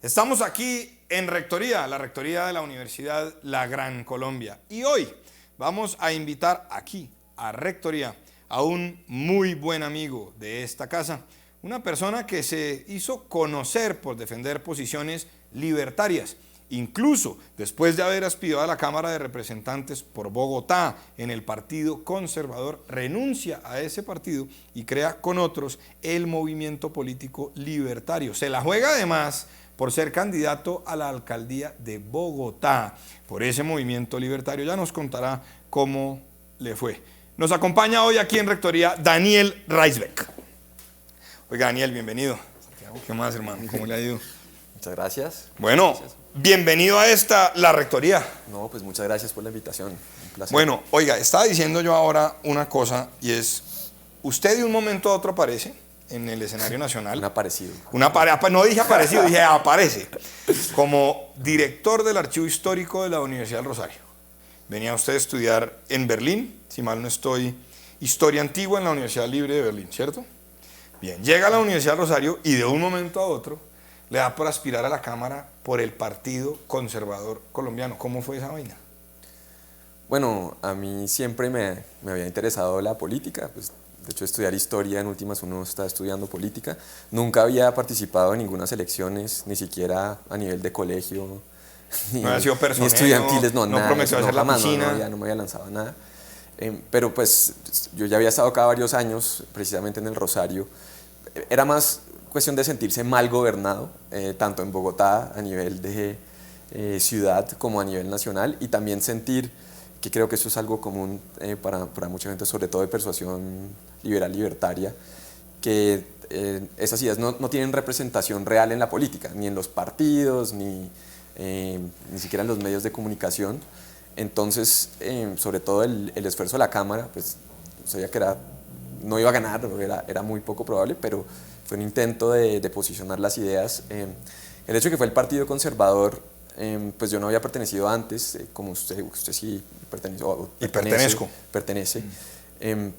Estamos aquí en Rectoría, la Rectoría de la Universidad La Gran Colombia. Y hoy vamos a invitar aquí, a Rectoría, a un muy buen amigo de esta casa, una persona que se hizo conocer por defender posiciones libertarias, incluso después de haber aspirado a la Cámara de Representantes por Bogotá en el Partido Conservador, renuncia a ese partido y crea con otros el movimiento político libertario. Se la juega además por ser candidato a la alcaldía de Bogotá por ese movimiento libertario. Ya nos contará cómo le fue. Nos acompaña hoy aquí en Rectoría Daniel Reisbeck. Oiga, Daniel, bienvenido. Santiago, ¿qué más, hermano? ¿Cómo le ha ido? Muchas gracias. Bueno, gracias. Bienvenido a la Rectoría. No, pues muchas gracias por la invitación. Un placer. Bueno, oiga, estaba diciendo yo ahora una cosa y es, usted de un momento a otro aparece en el escenario nacional. Un aparecido. No dije aparecido, dije aparece. Como director del Archivo Histórico de la Universidad del Rosario. Venía usted a estudiar en Berlín, si mal no estoy, Historia Antigua en la Universidad Libre de Berlín, ¿cierto? Bien, llega a la Universidad del Rosario y de un momento a otro le da por aspirar a la Cámara por el Partido Conservador Colombiano. ¿Cómo fue esa vaina? Bueno, a mí siempre me había interesado la política, pues de hecho estudiar historia, en últimas uno está estudiando política. Nunca había participado en ninguna elecciones, ni siquiera a nivel de colegio, ni, no había sido personero, ni estudiantiles, no nada. Prometió hacer jamás, la piscina. No me había lanzado a nada. Pero pues yo ya había estado acá varios años, precisamente en el Rosario. Era más cuestión de sentirse mal gobernado, tanto en Bogotá a nivel de ciudad como a nivel nacional, y también sentir que creo que eso es algo común para mucha gente, sobre todo de persuasión liberal libertaria, que esas ideas no tienen representación real en la política, ni en los partidos, ni siquiera en los medios de comunicación. Entonces, sobre todo el esfuerzo de la Cámara, pues sabía que no iba a ganar, era muy poco probable, pero fue un intento de posicionar las ideas. El hecho de que fue el Partido Conservador, pues yo no había pertenecido antes, como usted sí pertenece.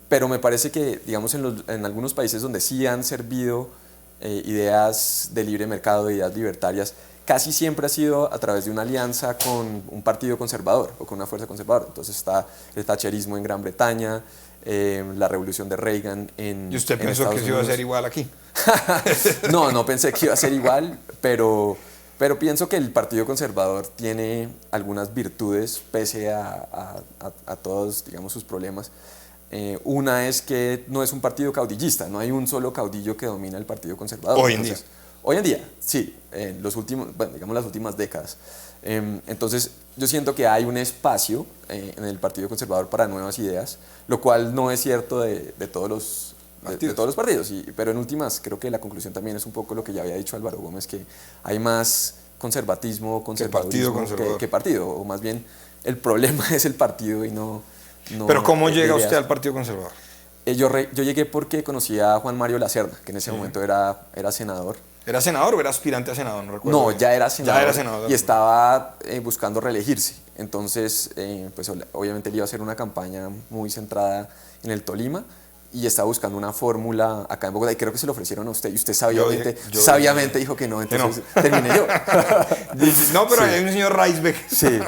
Pero me parece que, digamos, en algunos países donde sí han servido ideas de libre mercado, ideas libertarias, casi siempre ha sido a través de una alianza con un partido conservador o con una fuerza conservadora. Entonces está el thatcherismo en Gran Bretaña, la revolución de Reagan en ¿Y usted pensó que se iba a hacer igual aquí? No pensé que iba a ser igual, pero pienso que el Partido Conservador tiene algunas virtudes pese a todos, digamos, sus problemas. Una es que no es un partido caudillista, no hay un solo caudillo que domina el Partido Conservador. Hoy en día, sí, en los últimos, bueno, digamos las últimas décadas. Entonces, yo siento que hay un espacio en el Partido Conservador para nuevas ideas, lo cual no es cierto de todos los partidos. Pero en últimas, creo que la conclusión también es un poco lo que ya había dicho Álvaro Gómez, que hay más conservatismo que partido, o más bien el problema es el partido y no. Pero ¿cómo llega usted al Partido Conservador? Yo llegué porque conocí a Juan Mario Lacerda, que en ese momento era senador. ¿Era senador o era aspirante a senador? No recuerdo. No, ya era senador. Ya era senador. Y estaba buscando reelegirse. Entonces, pues obviamente él iba a hacer una campaña muy centrada en el Tolima y estaba buscando una fórmula acá en Bogotá y creo que se lo ofrecieron a usted y usted sabiamente dijo que no, entonces terminé yo. No, pero sí. Hay un señor Reisbeck. Sí.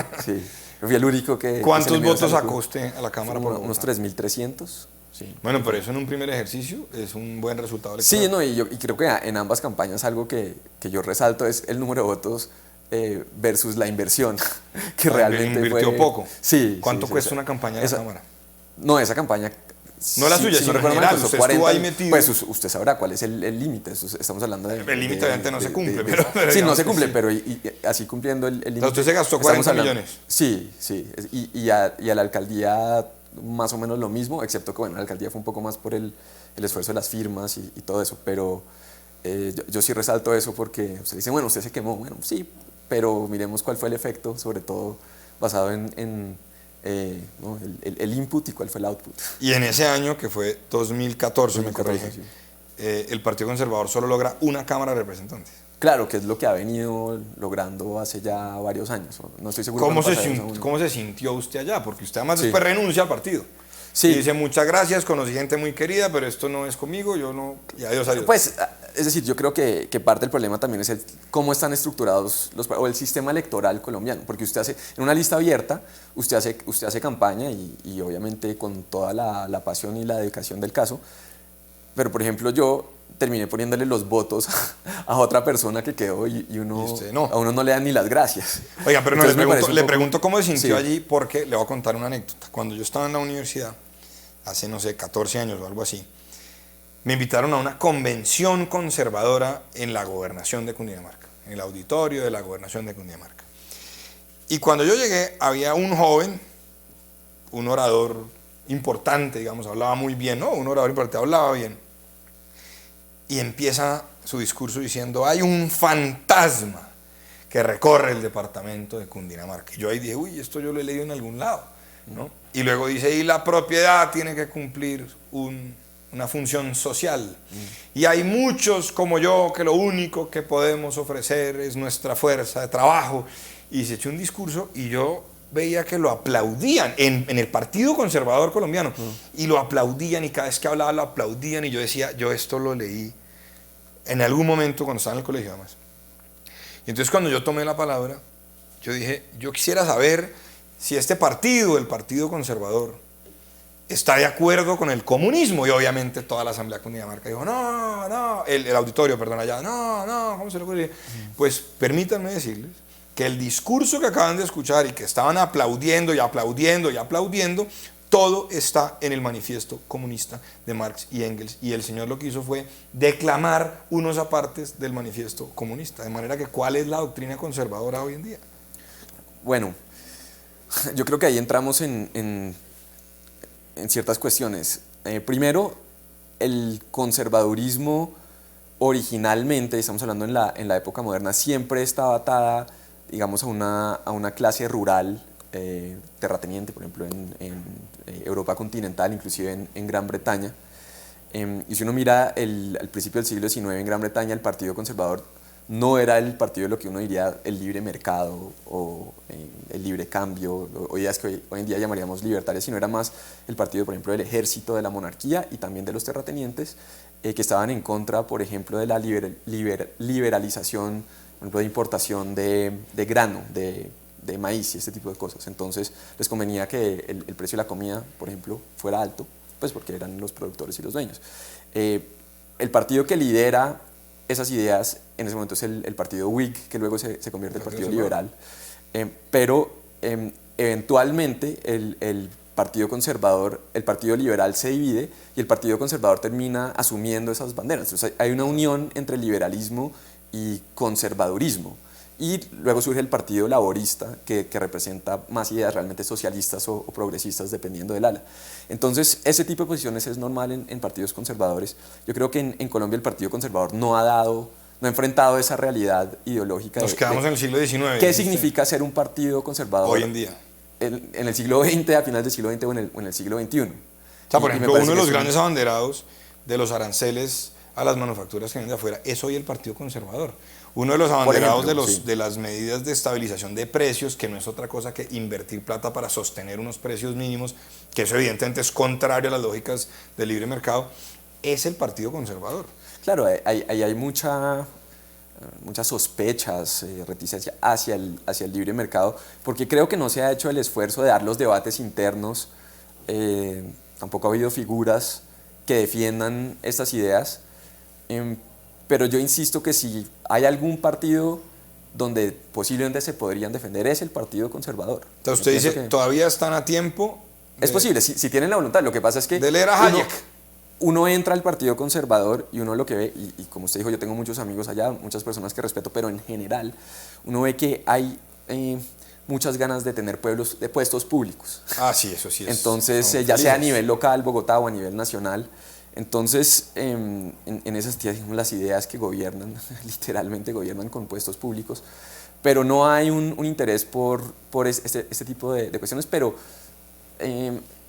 Yo fui el único que... ¿Cuántos votos sacó usted a la Cámara? Unos 3.300. Sí. Bueno, pero eso en un primer ejercicio es un buen resultado electoral. Sí, no, y creo que en ambas campañas algo que yo resalto es el número de votos versus la inversión, que realmente invirtió poco. Sí. ¿Cuánto cuesta una campaña de la Cámara? No, esa campaña... No la suya, sino en general, usted 40, estuvo ahí metido. Pues usted sabrá cuál es el límite, estamos hablando de... El límite obviamente no se cumple, pero sí, no se cumple, pero así cumpliendo el límite... Usted se gastó 40 millones. Sí, y a la alcaldía más o menos lo mismo, excepto que bueno, la alcaldía fue un poco más por el esfuerzo de las firmas y todo eso, pero yo sí resalto eso porque usted dice, bueno, usted se quemó, bueno, sí, pero miremos cuál fue el efecto, sobre todo basado en ¿no? el input y cuál fue el output. Y en ese año, que fue 2014, me corrige, sí. El Partido Conservador solo logra una Cámara de Representantes. Claro, que es lo que ha venido logrando hace ya varios años. No estoy seguro. ¿Cómo se sintió usted allá? Porque usted además después renuncia al partido. Sí. Y dice, muchas gracias, conocí gente muy querida, pero esto no es conmigo, yo no, y adiós, adiós. Pues, es decir, yo creo que parte del problema también es cómo están estructurados o el sistema electoral colombiano, porque usted hace, en una lista abierta, usted hace campaña y obviamente con toda la pasión y la dedicación del caso, pero por ejemplo yo terminé poniéndole los votos a otra persona que quedó y uno, no. a uno no le dan ni las gracias. Oiga, pero no, le pregunto cómo se sintió sí. allí, porque le voy a contar una anécdota. Cuando yo estaba en la universidad, hace, no sé, 14 años o algo así, me invitaron a una convención conservadora en la gobernación de Cundinamarca, en el auditorio de la gobernación de Cundinamarca. Y cuando yo llegué, había un joven, un orador importante, digamos, hablaba muy bien, ¿no? Un orador importante, hablaba bien. Y empieza su discurso diciendo, hay un fantasma que recorre el departamento de Cundinamarca. Y yo ahí dije, uy, esto yo lo he leído en algún lado, ¿no? Y luego dice, y la propiedad tiene que cumplir una función social. Y hay muchos como yo que lo único que podemos ofrecer es nuestra fuerza de trabajo. Y se echó un discurso y yo veía que lo aplaudían en el Partido Conservador Colombiano. Y lo aplaudían y cada vez que hablaba lo aplaudían y yo decía, yo esto lo leí en algún momento cuando estaba en el colegio además. Y entonces cuando yo tomé la palabra, yo dije, yo quisiera saber si este partido, el Partido Conservador, está de acuerdo con el comunismo. Y obviamente toda la Asamblea de Cundinamarca dijo, no, no, el auditorio, perdón, allá, no, no, ¿cómo se le ocurre? Pues permítanme decirles que el discurso que acaban de escuchar y que estaban aplaudiendo y aplaudiendo y aplaudiendo, todo está en el manifiesto comunista de Marx y Engels. Y el señor lo que hizo fue declamar unos apartes del manifiesto comunista. De manera que, ¿cuál es la doctrina conservadora hoy en día? Bueno, yo creo que ahí entramos en ciertas cuestiones. Primero, el conservadurismo originalmente, estamos hablando en la época moderna, siempre estaba atada, digamos, a una clase rural, terrateniente, por ejemplo, en Europa continental, inclusive en Gran Bretaña. Y si uno mira al principio del siglo XIX en Gran Bretaña, el Partido Conservador no era el partido de lo que uno diría el libre mercado o el libre cambio, o ideas que hoy en día llamaríamos libertarias, sino era más el partido, por ejemplo, del ejército, de la monarquía y también de los terratenientes, que estaban en contra, por ejemplo, de la liberalización, por ejemplo, de importación de grano, de maíz y este tipo de cosas. Entonces les convenía que el precio de la comida, por ejemplo, fuera alto, pues porque eran los productores y los dueños. El partido que lidera esas ideas en ese momento es el partido Whig, que luego se convierte en el Partido Liberal, pero eventualmente el Partido Conservador, el Partido Liberal se divide y el Partido Conservador termina asumiendo esas banderas. Entonces hay una unión entre liberalismo y conservadurismo. Y luego surge el Partido Laborista, que representa más ideas realmente socialistas o progresistas, dependiendo del ala. Entonces, ese tipo de posiciones es normal en partidos conservadores. Yo creo que en Colombia el Partido Conservador no ha enfrentado esa realidad ideológica. Nos quedamos en el siglo XIX. ¿Qué significa ser un partido conservador hoy en día? En el siglo XX, a finales del siglo XX o en el siglo XXI. O sea, por ejemplo, uno de los grandes abanderados de los aranceles a las manufacturas que vienen de afuera es hoy el Partido Conservador. Uno de los abanderados de las medidas de estabilización de precios, que no es otra cosa que invertir plata para sostener unos precios mínimos, que eso evidentemente es contrario a las lógicas del libre mercado, es el Partido Conservador. Claro, hay muchas sospechas, reticencia hacia el libre mercado, porque creo que no se ha hecho el esfuerzo de dar los debates internos, tampoco ha habido figuras que defiendan estas ideas. Pero yo insisto que si hay algún partido donde posiblemente se podrían defender es el Partido Conservador. Entonces usted dice que todavía están a tiempo. Es posible, si tienen la voluntad. Lo que pasa es que de leer a Hayek. Uno entra al Partido Conservador y uno lo que ve, y como usted dijo, yo tengo muchos amigos allá, muchas personas que respeto, pero en general uno ve que hay muchas ganas de tener puestos públicos. Ah, sí, eso sí es. Entonces, ya sea a nivel local, Bogotá, o a nivel nacional. Entonces, en esas las ideas que gobiernan, literalmente gobiernan con puestos públicos, pero no hay un interés por este tipo de cuestiones, pero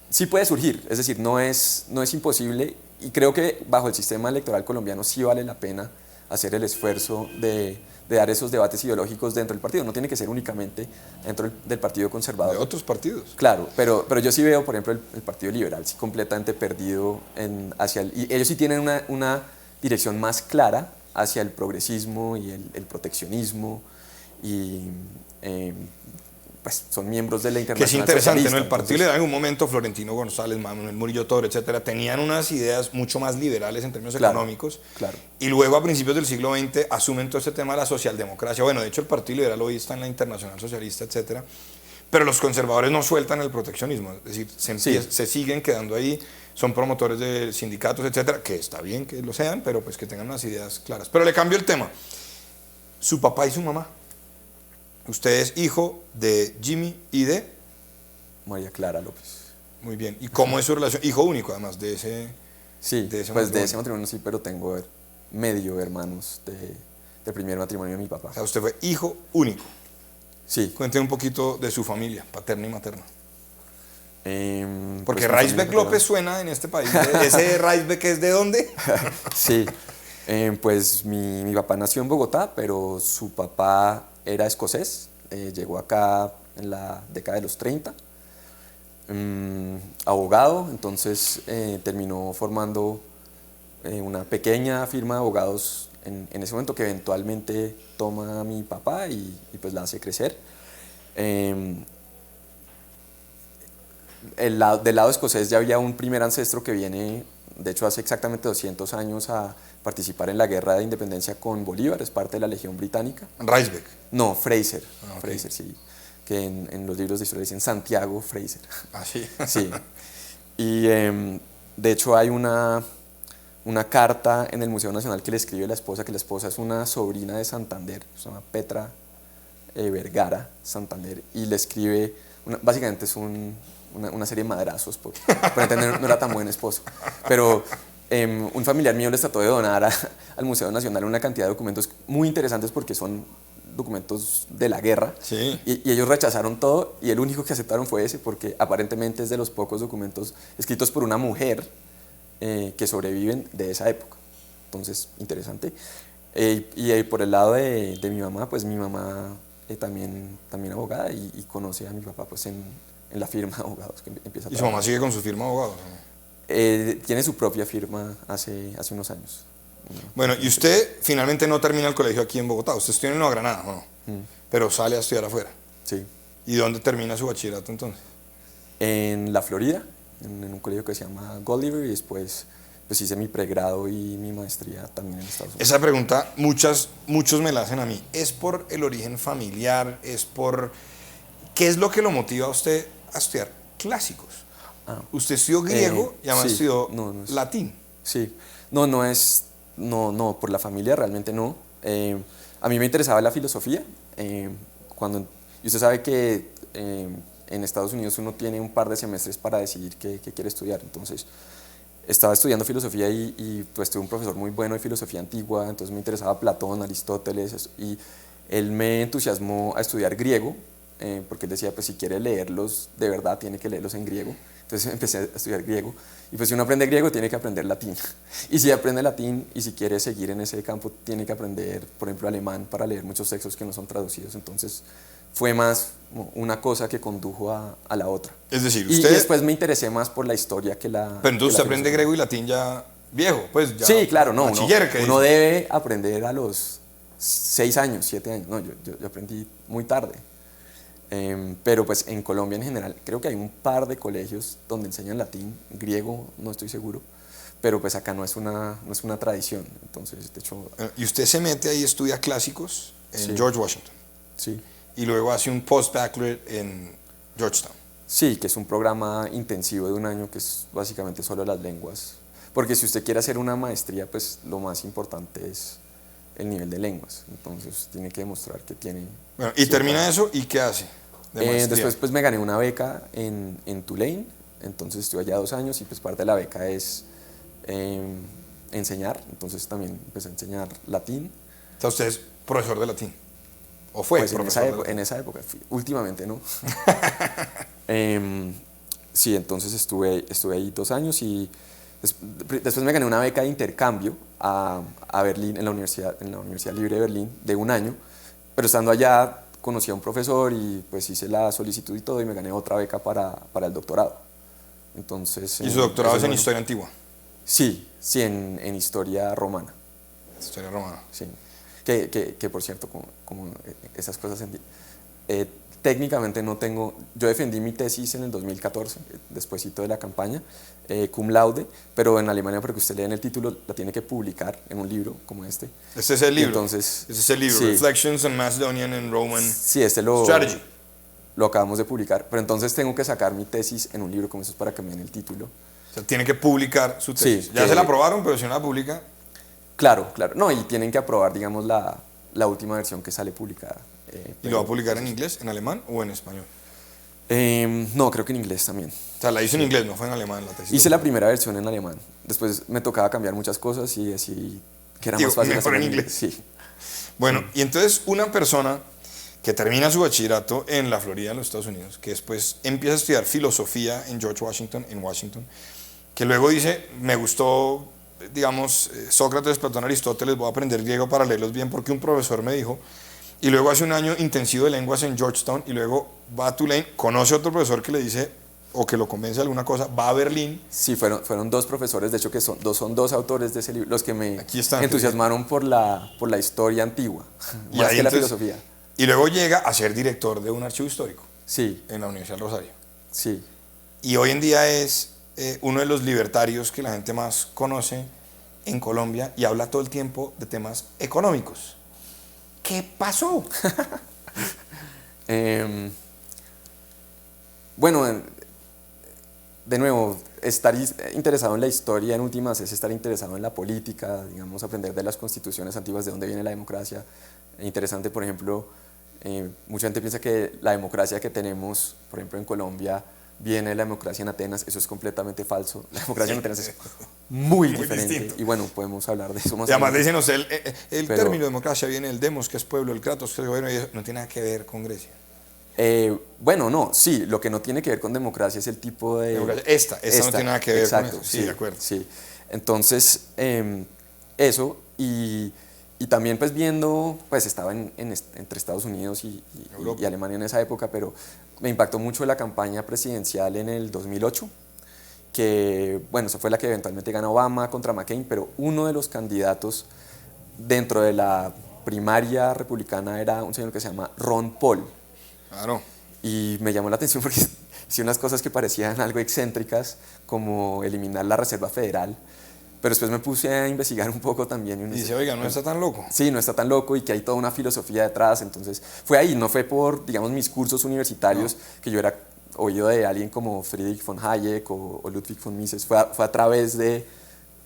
sí puede surgir, es decir, no es imposible, y creo que bajo el sistema electoral colombiano sí vale la pena hacer el esfuerzo de dar esos debates ideológicos dentro del partido. No tiene que ser únicamente dentro del Partido Conservador. De otros partidos. Claro, pero yo sí veo, por ejemplo, el Partido Liberal sí completamente perdido y ellos sí tienen una dirección más clara hacia el progresismo y el proteccionismo y pues son miembros de la Que es Internacional interesante, ¿no? Socialista. El Partido Liberal en un momento, Florentino González, Manuel Murillo Toro, etcétera, tenían unas ideas mucho más liberales en términos económicos. Claro. Y luego a principios del siglo XX asumen todo este tema de la socialdemocracia. Bueno, de hecho el Partido Liberal hoy está en la Internacional Socialista, etcétera. Pero los conservadores no sueltan el proteccionismo, es decir, se siguen quedando ahí, son promotores de sindicatos, etcétera, que está bien que lo sean, pero pues que tengan unas ideas claras. Pero le cambio el tema. Su papá y su mamá. Usted es hijo de Jimmy y de María Clara López. Muy bien. ¿Y cómo es su relación? Hijo único, además, de ese Sí, de ese pues matrimonio. de ese matrimonio sí, pero tengo medio hermanos del primer matrimonio de mi papá. O sea, usted fue hijo único. Sí. Cuénteme un poquito de su familia, paterna y materna. Porque Pues, mi Raisbeck familia López suena en este país. ¿Ese Raisbeck es de dónde? Sí, pues mi papá nació en Bogotá, pero su papá era escocés, llegó acá en la década de los 30, abogado, entonces terminó formando una pequeña firma de abogados en ese momento que eventualmente toma a mi papá y pues la hace crecer. Del lado escocés ya había un primer ancestro que viene, de hecho hace exactamente 200 años, a participar en la guerra de independencia con Bolívar, es parte de la Legión Británica. Raisbeck. No, Fraser, Ok. Fraser, sí, que en los libros de historia dicen Santiago Fraser. Así. Sí, y de hecho hay una carta en el Museo Nacional que le escribe la esposa, que la esposa es una sobrina de Santander, se llama Petra Vergara Santander, y le escribe, básicamente es una serie de madrazos, por entender, no era tan buen esposo, pero un familiar mío les trató de donar al Museo Nacional una cantidad de documentos muy interesantes porque son documentos de la guerra, Sí. y ellos rechazaron todo y el único que aceptaron fue ese porque aparentemente es de los pocos documentos escritos por una mujer que sobreviven de esa época. Entonces, interesante. Y por el lado de mi mamá, pues mi mamá también abogada y conoce a mi papá pues en la firma de abogados que empieza a ¿Y su trabajar. mamá sigue con su firma de abogado? Tiene su propia firma hace unos años. Bueno, y usted finalmente no termina el colegio aquí en Bogotá. Usted estudia en Nueva Granada, ¿o no? Pero sale a estudiar afuera. Sí. ¿Y dónde termina su bachillerato entonces? En la Florida, en un colegio que se llama Gulliver, y después pues hice mi pregrado y mi maestría también en Estados Unidos. Esa pregunta muchos me la hacen a mí. ¿Es por el origen familiar? ¿Es por qué es lo que lo motiva a usted a estudiar clásicos? Usted estudió griego y además sí, estudió no es- latín. Sí, no, por la familia realmente no. A mí me interesaba la filosofía. Y usted sabe que en Estados Unidos uno tiene un par de semestres para decidir qué quiere estudiar. Entonces, estaba estudiando filosofía y pues tuve un profesor muy bueno de filosofía antigua, entonces me interesaba Platón, Aristóteles, y él me entusiasmó a estudiar griego, porque él decía, pues si quiere leerlos de verdad, tiene que leerlos en griego. Entonces empecé a estudiar griego, y pues si uno aprende griego, tiene que aprender latín. Y si aprende latín, y si quiere seguir en ese campo, tiene que aprender, por ejemplo, alemán para leer muchos textos que no son traducidos. Entonces fue más una cosa que condujo a la otra. Es decir, Y usted... después me interesé más por la historia que la... Pero entonces usted que la aprende filosofía. griego y latín ya viejo, pues ya... Sí, claro, no. Bachiller, que Uno dice. debe aprender a los 6 años, 7 años. No, yo aprendí muy tarde. Pero pues en Colombia en general creo que hay un par de colegios donde enseñan latín, griego no estoy seguro, pero pues acá no es una tradición. Entonces, de hecho, Y usted se mete ahí, estudia clásicos en Sí. George Washington. sí. Y luego hace un postbachelorate en Georgetown. Sí, que es un programa intensivo de un año que es básicamente solo las lenguas. Porque si usted quiere hacer una maestría, pues lo más importante es el nivel de lenguas. Entonces tiene que demostrar que tiene... Bueno, y termina eso, ¿y qué hace? De maestría. Después pues me gané una beca en Tulane, entonces estuve allá 2 años y pues parte de la beca es enseñar, entonces también empecé a enseñar latín. O sea, usted es profesor de latín. ¿O fue Pues profesor de latín? en esa época, últimamente no. Sí, entonces estuve ahí 2 años y Después me gané una beca de intercambio a Berlín, en la Universidad Libre de Berlín, de un año, pero estando allá conocí a un profesor y pues hice la solicitud y todo y me gané otra beca para el doctorado. Entonces, ¿Y su doctorado es en bueno. historia antigua? Sí, sí, en historia romana. Historia romana. Sí. Que por cierto, como esas cosas, técnicamente no tengo, yo defendí mi tesis en el 2014, despuésito de la campaña, cum laude, pero en Alemania, para que usted lea en el título, la tiene que publicar en un libro como este. Este es el libro. Entonces, este es el libro, sí, Reflections on Macedonian and Roman sí, Strategy. lo acabamos de publicar, pero entonces tengo que sacar mi tesis en un libro como eso para que me den el título. O sea, tiene que publicar su tesis. Sí, Ya se la aprobaron, pero si no la publica... Claro, claro. No, y tienen que aprobar, digamos, la última versión que sale publicada. ¿Y lo va a publicar en inglés, en alemán o en español? No, creo que en inglés también. O sea, la hizo en inglés, no fue en alemán la tesis. Hice la primera versión en alemán. Después me tocaba cambiar muchas cosas y decidí que era más fácil mejor hacerlo en inglés. Sí. Bueno, y entonces una persona que termina su bachillerato en la Florida, en los Estados Unidos, que después empieza a estudiar filosofía en George Washington, en Washington, que luego dice, me gustó, digamos, Sócrates, Platón, Aristóteles, voy a aprender griego para leerlos bien porque un profesor me dijo, y luego hace un año intensivo de lenguas en Georgetown, y luego va a Tulane, conoce a otro profesor que le dice, o que lo convence de alguna cosa, va a Berlín. Sí, fueron dos profesores, de hecho que son dos autores de ese libro, los que me están, entusiasmaron por la historia antigua, y más ahí que la entonces, filosofía. Y luego llega a ser director de un archivo histórico. Sí. En la Universidad del Rosario. Sí. Y hoy en día es uno de los libertarios que la gente más conoce en Colombia y habla todo el tiempo de temas económicos. ¿Qué pasó? Bueno, de nuevo, estar interesado en la historia en últimas es estar interesado en la política, digamos, aprender de las constituciones antiguas, de dónde viene la democracia. Interesante, por ejemplo, mucha gente piensa que la democracia que tenemos, por ejemplo, en Colombia, viene de la democracia en Atenas. Eso es completamente falso. La democracia en Atenas es muy diferente. Distinto. Y bueno, podemos hablar de eso más Y además adelante. dicen, el término democracia viene del demos, que es pueblo, el kratos, que es gobierno, y eso no tiene nada que ver con Grecia. Bueno, no, sí, lo que no tiene que ver con democracia es el tipo de... Esta no tiene nada que ver exacto, con eso. Sí, de acuerdo. Sí. Entonces, eso, y también pues viendo, pues estaba entre Estados Unidos y Alemania en esa época, pero me impactó mucho la campaña presidencial en el 2008, que, bueno, esa fue la que eventualmente gana Obama contra McCain, pero uno de los candidatos dentro de la primaria republicana era un señor que se llama Ron Paul. Claro. Y me llamó la atención porque hacía unas cosas que parecían algo excéntricas, como eliminar la Reserva Federal, pero después me puse a investigar un poco también. Y dice, oiga, no está tan loco. Sí, no está tan loco y que hay toda una filosofía detrás. Entonces fue ahí, no fue por, digamos, mis cursos universitarios, que yo era oído de alguien como Friedrich von Hayek o Ludwig von Mises, fue a través de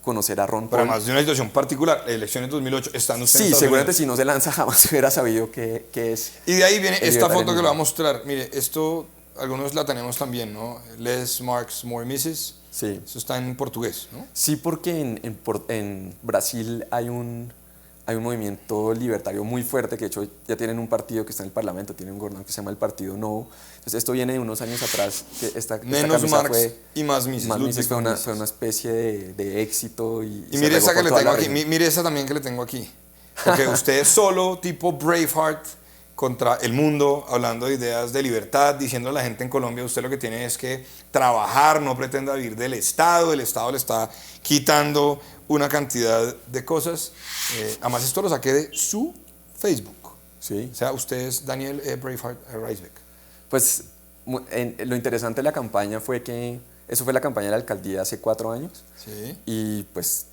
conocer a Ron Paul. Pero además de una situación particular, elecciones 2008, están ustedes. Sí, seguramente si no se lanza jamás hubiera sabido qué es. Y de ahí viene esta foto que lo va a mostrar. Mire, esto, algunos la tenemos también, ¿no? Les Marx More Mises. Sí. Eso está en portugués, ¿no? Sí, porque en Brasil hay un movimiento libertario muy fuerte, que de hecho ya tienen un partido que está en el Parlamento, tiene un gobernador que se llama el Partido Novo. Entonces esto viene de unos años atrás, que esta Menos camisa Marx y más Mises. Más Mises fue una especie de éxito. Y mire esa que le tengo aquí, mire esa también que le tengo aquí. Porque usted es solo tipo Braveheart contra el mundo, hablando de ideas de libertad, diciendo a la gente en Colombia, usted lo que tiene es que trabajar, no pretenda vivir del Estado, el Estado le está quitando una cantidad de cosas. Además esto lo saqué de su Facebook. Sí. O sea, usted es Daniel Braveheart Reisbeck. Pues lo interesante de la campaña fue que eso fue la campaña de la alcaldía hace 4 años. Sí. Y pues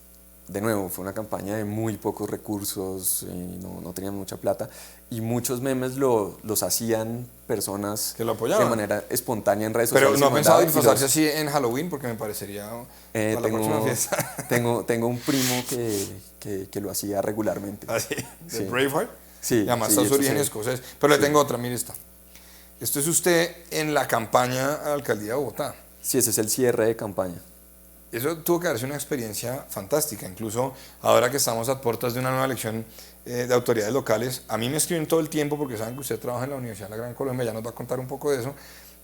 de nuevo fue una campaña de muy pocos recursos, no tenían mucha plata y muchos memes los hacían personas que lo apoyaban de manera espontánea en redes sociales. Pero no ha pensado disfrazarse así en Halloween, porque me parecería para la próxima fiesta. Tengo un primo que lo hacía regularmente. ¿Ah, sí? ¿De sí. Braveheart? Sí. Y además está su origen escocés. Pero le tengo otra, mire esta. Esto es usted en la campaña a la alcaldía de Bogotá. Sí, ese es el cierre de campaña. Eso tuvo que darse una experiencia fantástica, incluso ahora que estamos a puertas de una nueva elección de autoridades locales, a mí me escriben todo el tiempo porque saben que usted trabaja en la Universidad de la Gran Colombia, ya nos va a contar un poco de eso,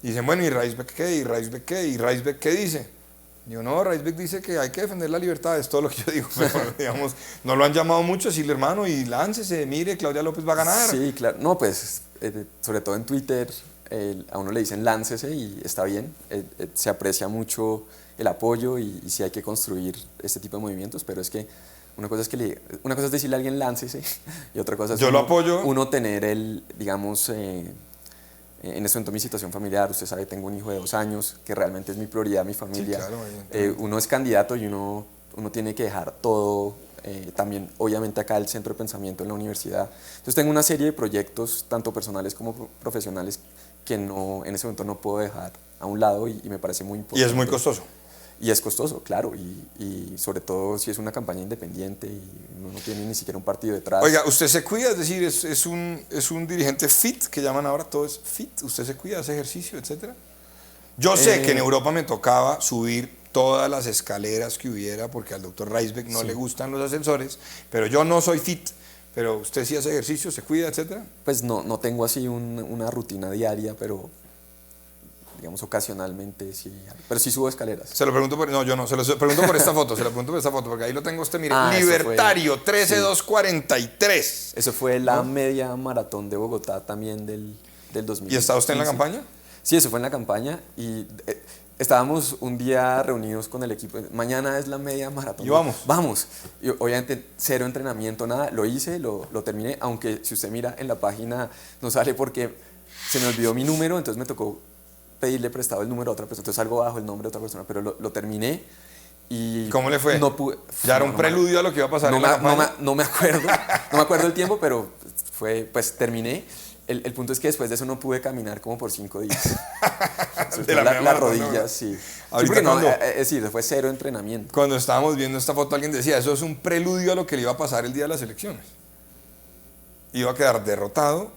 y dicen, bueno, ¿y Reisbeck qué? ¿Y Reisbeck qué? ¿Y Reisbeck qué dice? Yo no, Reisbeck dice que hay que defender la libertad, es todo lo que yo digo, pero digamos, no lo han llamado mucho, decirle hermano, y láncese, mire, Claudia López va a ganar. Sí, claro, no, pues, sobre todo en Twitter, a uno le dicen láncese y está bien, se aprecia mucho el apoyo y sí hay que construir este tipo de movimientos, pero es que una cosa es decirle a alguien láncese y otra cosa es yo lo apoyo. Uno tener digamos, en este momento mi situación familiar, usted sabe, tengo un hijo de 2 años, que realmente es mi prioridad, mi familia. Sí, claro, uno es candidato y uno tiene que dejar todo, también obviamente acá el centro de pensamiento en la universidad. Entonces tengo una serie de proyectos, tanto personales como profesionales, que en ese momento no puedo dejar a un lado y me parece muy importante. Y es muy costoso. Y es costoso, claro, y sobre todo si es una campaña independiente y uno no tiene ni siquiera un partido detrás. Oiga, usted se cuida, es decir, es un dirigente fit, que llaman ahora, todo es fit, usted se cuida, hace ejercicio, etcétera. Yo sé que en Europa me tocaba subir todas las escaleras que hubiera, porque al doctor Reisbeck no le gustan los ascensores, pero yo no soy fit. Pero usted sí hace ejercicio, se cuida, etcétera. Pues no tengo así una rutina diaria, pero digamos ocasionalmente sí, pero sí subo escaleras. Se lo pregunto no, yo no, se lo pregunto por esta foto, porque ahí lo tengo usted, mire, Ah, Libertario, 13243. Eso fue la media maratón de Bogotá también del 2015. ¿Y está usted en la campaña? Sí, eso fue en la campaña y estábamos un día reunidos con el equipo, mañana es la media maratón. Y vamos. Vamos. Y obviamente cero entrenamiento, nada, lo hice, lo terminé, aunque si usted mira en la página no sale porque se me olvidó mi número, entonces me tocó pedirle prestado el número a otra persona, entonces algo bajo el nombre de otra persona, pero lo terminé y... ¿Cómo le fue? No pude... ¿Ya era un preludio a lo que iba a pasar en la campaña? No me acuerdo el tiempo, pero pues terminé. El punto es que después de eso no pude caminar como por 5 días. Las rodillas, sí. Sí, fue cero entrenamiento. Cuando estábamos viendo esta foto alguien decía, eso es un preludio a lo que le iba a pasar el día de las elecciones. Iba a quedar derrotado,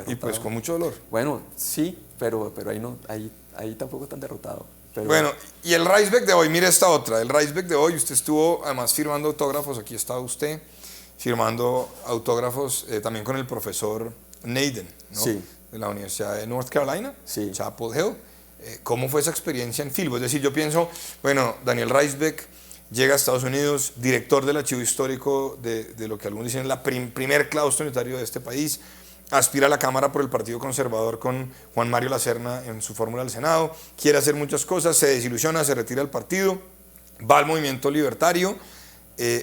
y pues con mucho dolor. Bueno, sí, pero ahí tampoco tan derrotado. Pero... Bueno, y el Reisbeck de hoy, mire esta otra, el Reisbeck de hoy, usted estuvo además firmando autógrafos, aquí está usted, firmando autógrafos también con el profesor Naden, ¿no? Sí. De la Universidad de North Carolina, sí. Chapel Hill. ¿Cómo fue esa experiencia en Filbo? Es decir, yo pienso, bueno, Daniel Reisbeck llega a Estados Unidos, director del archivo histórico de lo que algunos dicen la primer claustro unitario de este país, aspira a la Cámara por el Partido Conservador con Juan Mario Lacerna en su fórmula del Senado, quiere hacer muchas cosas, se desilusiona, se retira del partido, va al movimiento libertario,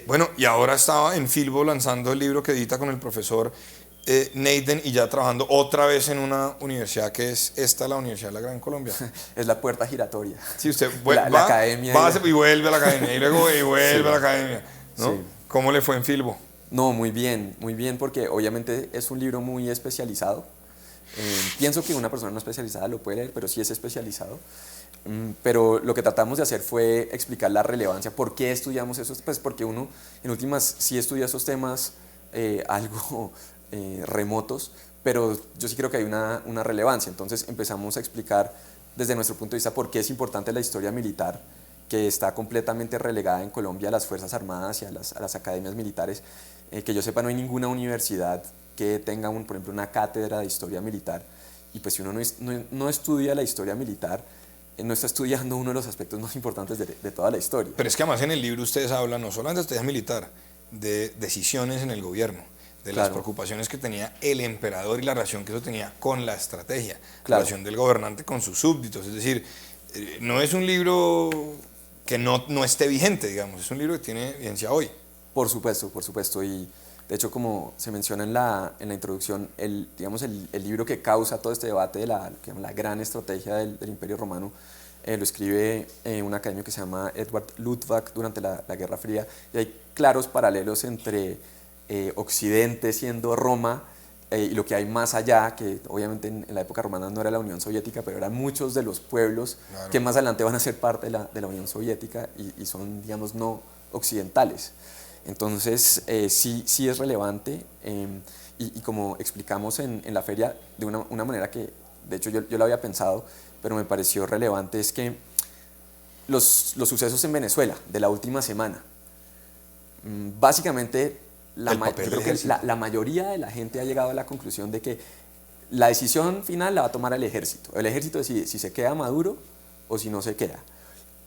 bueno, y ahora estaba en Filbo lanzando el libro que edita con el profesor Naden y ya trabajando otra vez en una universidad que es la Universidad de la Gran Colombia. Es la puerta giratoria. Sí, usted la academia va y vuelve a la academia, y luego vuelve a la academia, ¿no? Sí. ¿Cómo le fue en Filbo? No, muy bien, porque obviamente es un libro muy especializado. Pienso que una persona no especializada lo puede leer, pero sí es especializado. Pero lo que tratamos de hacer fue explicar la relevancia, por qué estudiamos esos, pues porque uno en últimas sí estudia esos temas algo remotos, pero yo sí creo que hay una relevancia. Entonces empezamos a explicar desde nuestro punto de vista por qué es importante la historia militar, que está completamente relegada en Colombia a las Fuerzas Armadas y a las academias militares. Que yo sepa, no hay ninguna universidad que tenga, por ejemplo, una cátedra de historia militar. Y pues si uno no estudia la historia militar, no está estudiando uno de los aspectos más importantes de toda la historia. Pero es que además en el libro ustedes hablan no solamente de estrategia militar, de decisiones en el gobierno, de las preocupaciones que tenía el emperador y la relación que eso tenía con la estrategia, la relación del gobernante con sus súbditos. Es decir, no es un libro que no esté vigente, digamos, es un libro que tiene vigencia hoy. Por supuesto, y de hecho, como se menciona en la introducción, el libro que causa todo este debate de la gran estrategia del Imperio Romano, lo escribe un académico que se llama Edward Luttwak durante la Guerra Fría, y hay claros paralelos entre Occidente siendo Roma y lo que hay más allá, que obviamente en la época romana no era la Unión Soviética, pero eran muchos de los pueblos que más adelante van a ser parte de la Unión Soviética y son, digamos, no occidentales. Entonces, sí es relevante y como explicamos en la feria, de una manera que, de hecho, yo lo había pensado, pero me pareció relevante, es que los sucesos en Venezuela de la última semana, básicamente, yo creo que la mayoría de la gente ha llegado a la conclusión de que la decisión final la va a tomar el ejército. El ejército decide si se queda Maduro o si no se queda.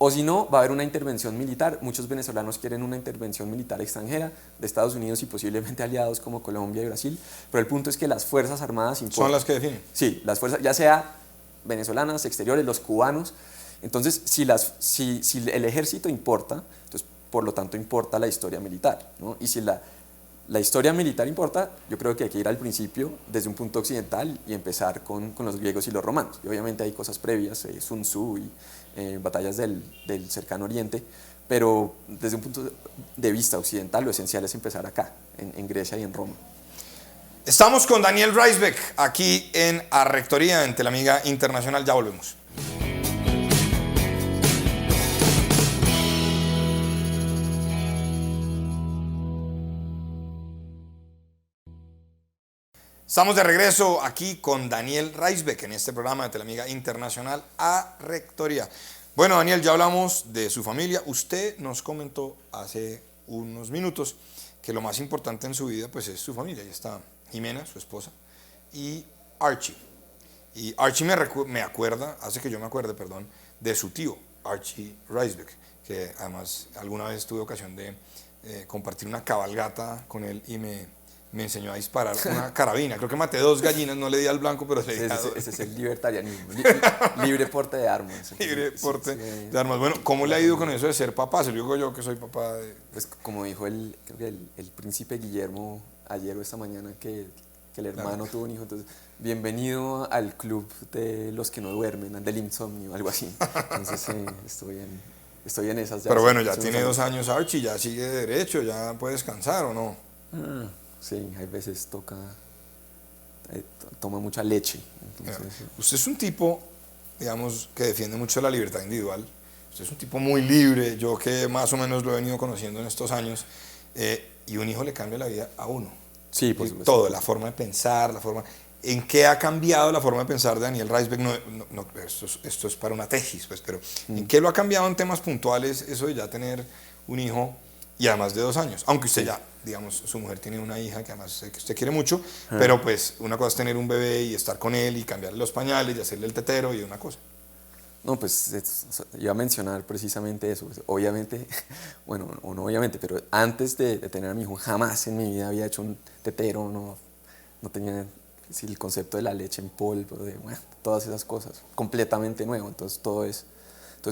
O si no, va a haber una intervención militar. Muchos venezolanos quieren una intervención militar extranjera de Estados Unidos y posiblemente aliados como Colombia y Brasil. Pero el punto es que las Fuerzas Armadas importan. Son las que definen. Sí, las fuerzas, ya sea venezolanas, exteriores, los cubanos. Entonces, si el ejército importa, entonces por lo tanto importa la historia militar, ¿no? Y si la historia militar importa, yo creo que hay que ir al principio desde un punto occidental y empezar con los griegos y los romanos. Y obviamente hay cosas previas, Sun Tzu y batallas del cercano oriente, pero desde un punto de vista occidental lo esencial es empezar acá, en Grecia y en Roma. Estamos con Daniel Reisbeck aquí en A Rectoría, en Telamiga Internacional. Ya volvemos. Estamos de regreso aquí con Daniel Reisbeck en este programa de Telamiga Internacional A Rectoría. Bueno, Daniel, ya hablamos de su familia. Usted nos comentó hace unos minutos que lo más importante en su vida pues es su familia. Ahí está Jimena, su esposa, y Archie. Y Archie me acuerda, hace que yo me acuerde, perdón, de su tío, Archie Reisbeck, que además alguna vez tuve ocasión de compartir una cabalgata con él y me enseñó a disparar una carabina. Creo que maté 2 gallinas, no le di al blanco, pero le di a 2. Ese es el libertarianismo, libre porte de armas. Libre porte de armas. Bueno, ¿cómo le ha ido con eso de ser papá? Se lo digo yo que soy papá de... Pues como dijo creo que el príncipe Guillermo ayer o esta mañana que el hermano tuvo un hijo, entonces bienvenido al club de los que no duermen, del insomnio, algo así. Entonces estoy en esas ya. Pero bueno, ya tiene 2 años Archie, ya sigue derecho, ya puede descansar o no. Sí, hay veces toma mucha leche. Entonces, usted es un tipo, digamos, que defiende mucho la libertad individual. Usted es un tipo muy libre, yo que más o menos lo he venido conociendo en estos años, y un hijo le cambia la vida a uno. Sí, por supuesto. Todo, la forma de pensar, ¿En qué ha cambiado la forma de pensar de Daniel Reisbeck? Esto es para una tesis, pues, pero ¿en qué lo ha cambiado en temas puntuales eso de ya tener un hijo y además de 2 años? Aunque usted ya, digamos, su mujer tiene una hija que además sé que usted quiere mucho, pero pues una cosa es tener un bebé y estar con él y cambiarle los pañales y hacerle el tetero y una cosa. No, pues iba a mencionar precisamente eso. Pues, obviamente, bueno, o no obviamente, pero antes de tener a mi hijo jamás en mi vida había hecho un tetero, no tenía el concepto de la leche en polvo, bueno, todas esas cosas, completamente nuevo. Entonces todo es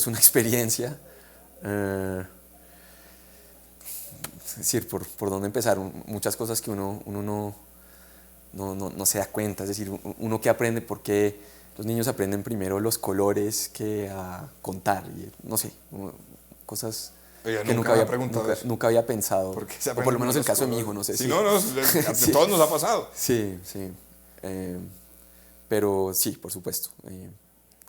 una experiencia. Es decir, por dónde empezar, muchas cosas que uno no se da cuenta, es decir, uno que aprende, porque los niños aprenden primero los colores que a contar, y no sé, cosas Oiga, que nunca había pensado, o por lo menos el caso de mi hijo, no sé. Sí, a todos nos ha pasado. Sí, pero sí, por supuesto.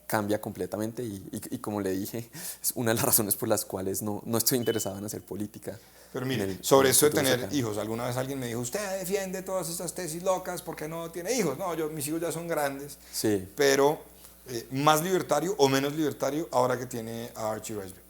Cambia completamente y como le dije, es una de las razones por las cuales no estoy interesado en hacer política. Pero mire, sobre esto de tener hijos, alguna vez alguien me dijo, usted defiende todas estas tesis locas porque no tiene hijos. No, mis hijos ya son grandes, sí. Pero más libertario o menos libertario ahora que tiene a Archie Reisbeck.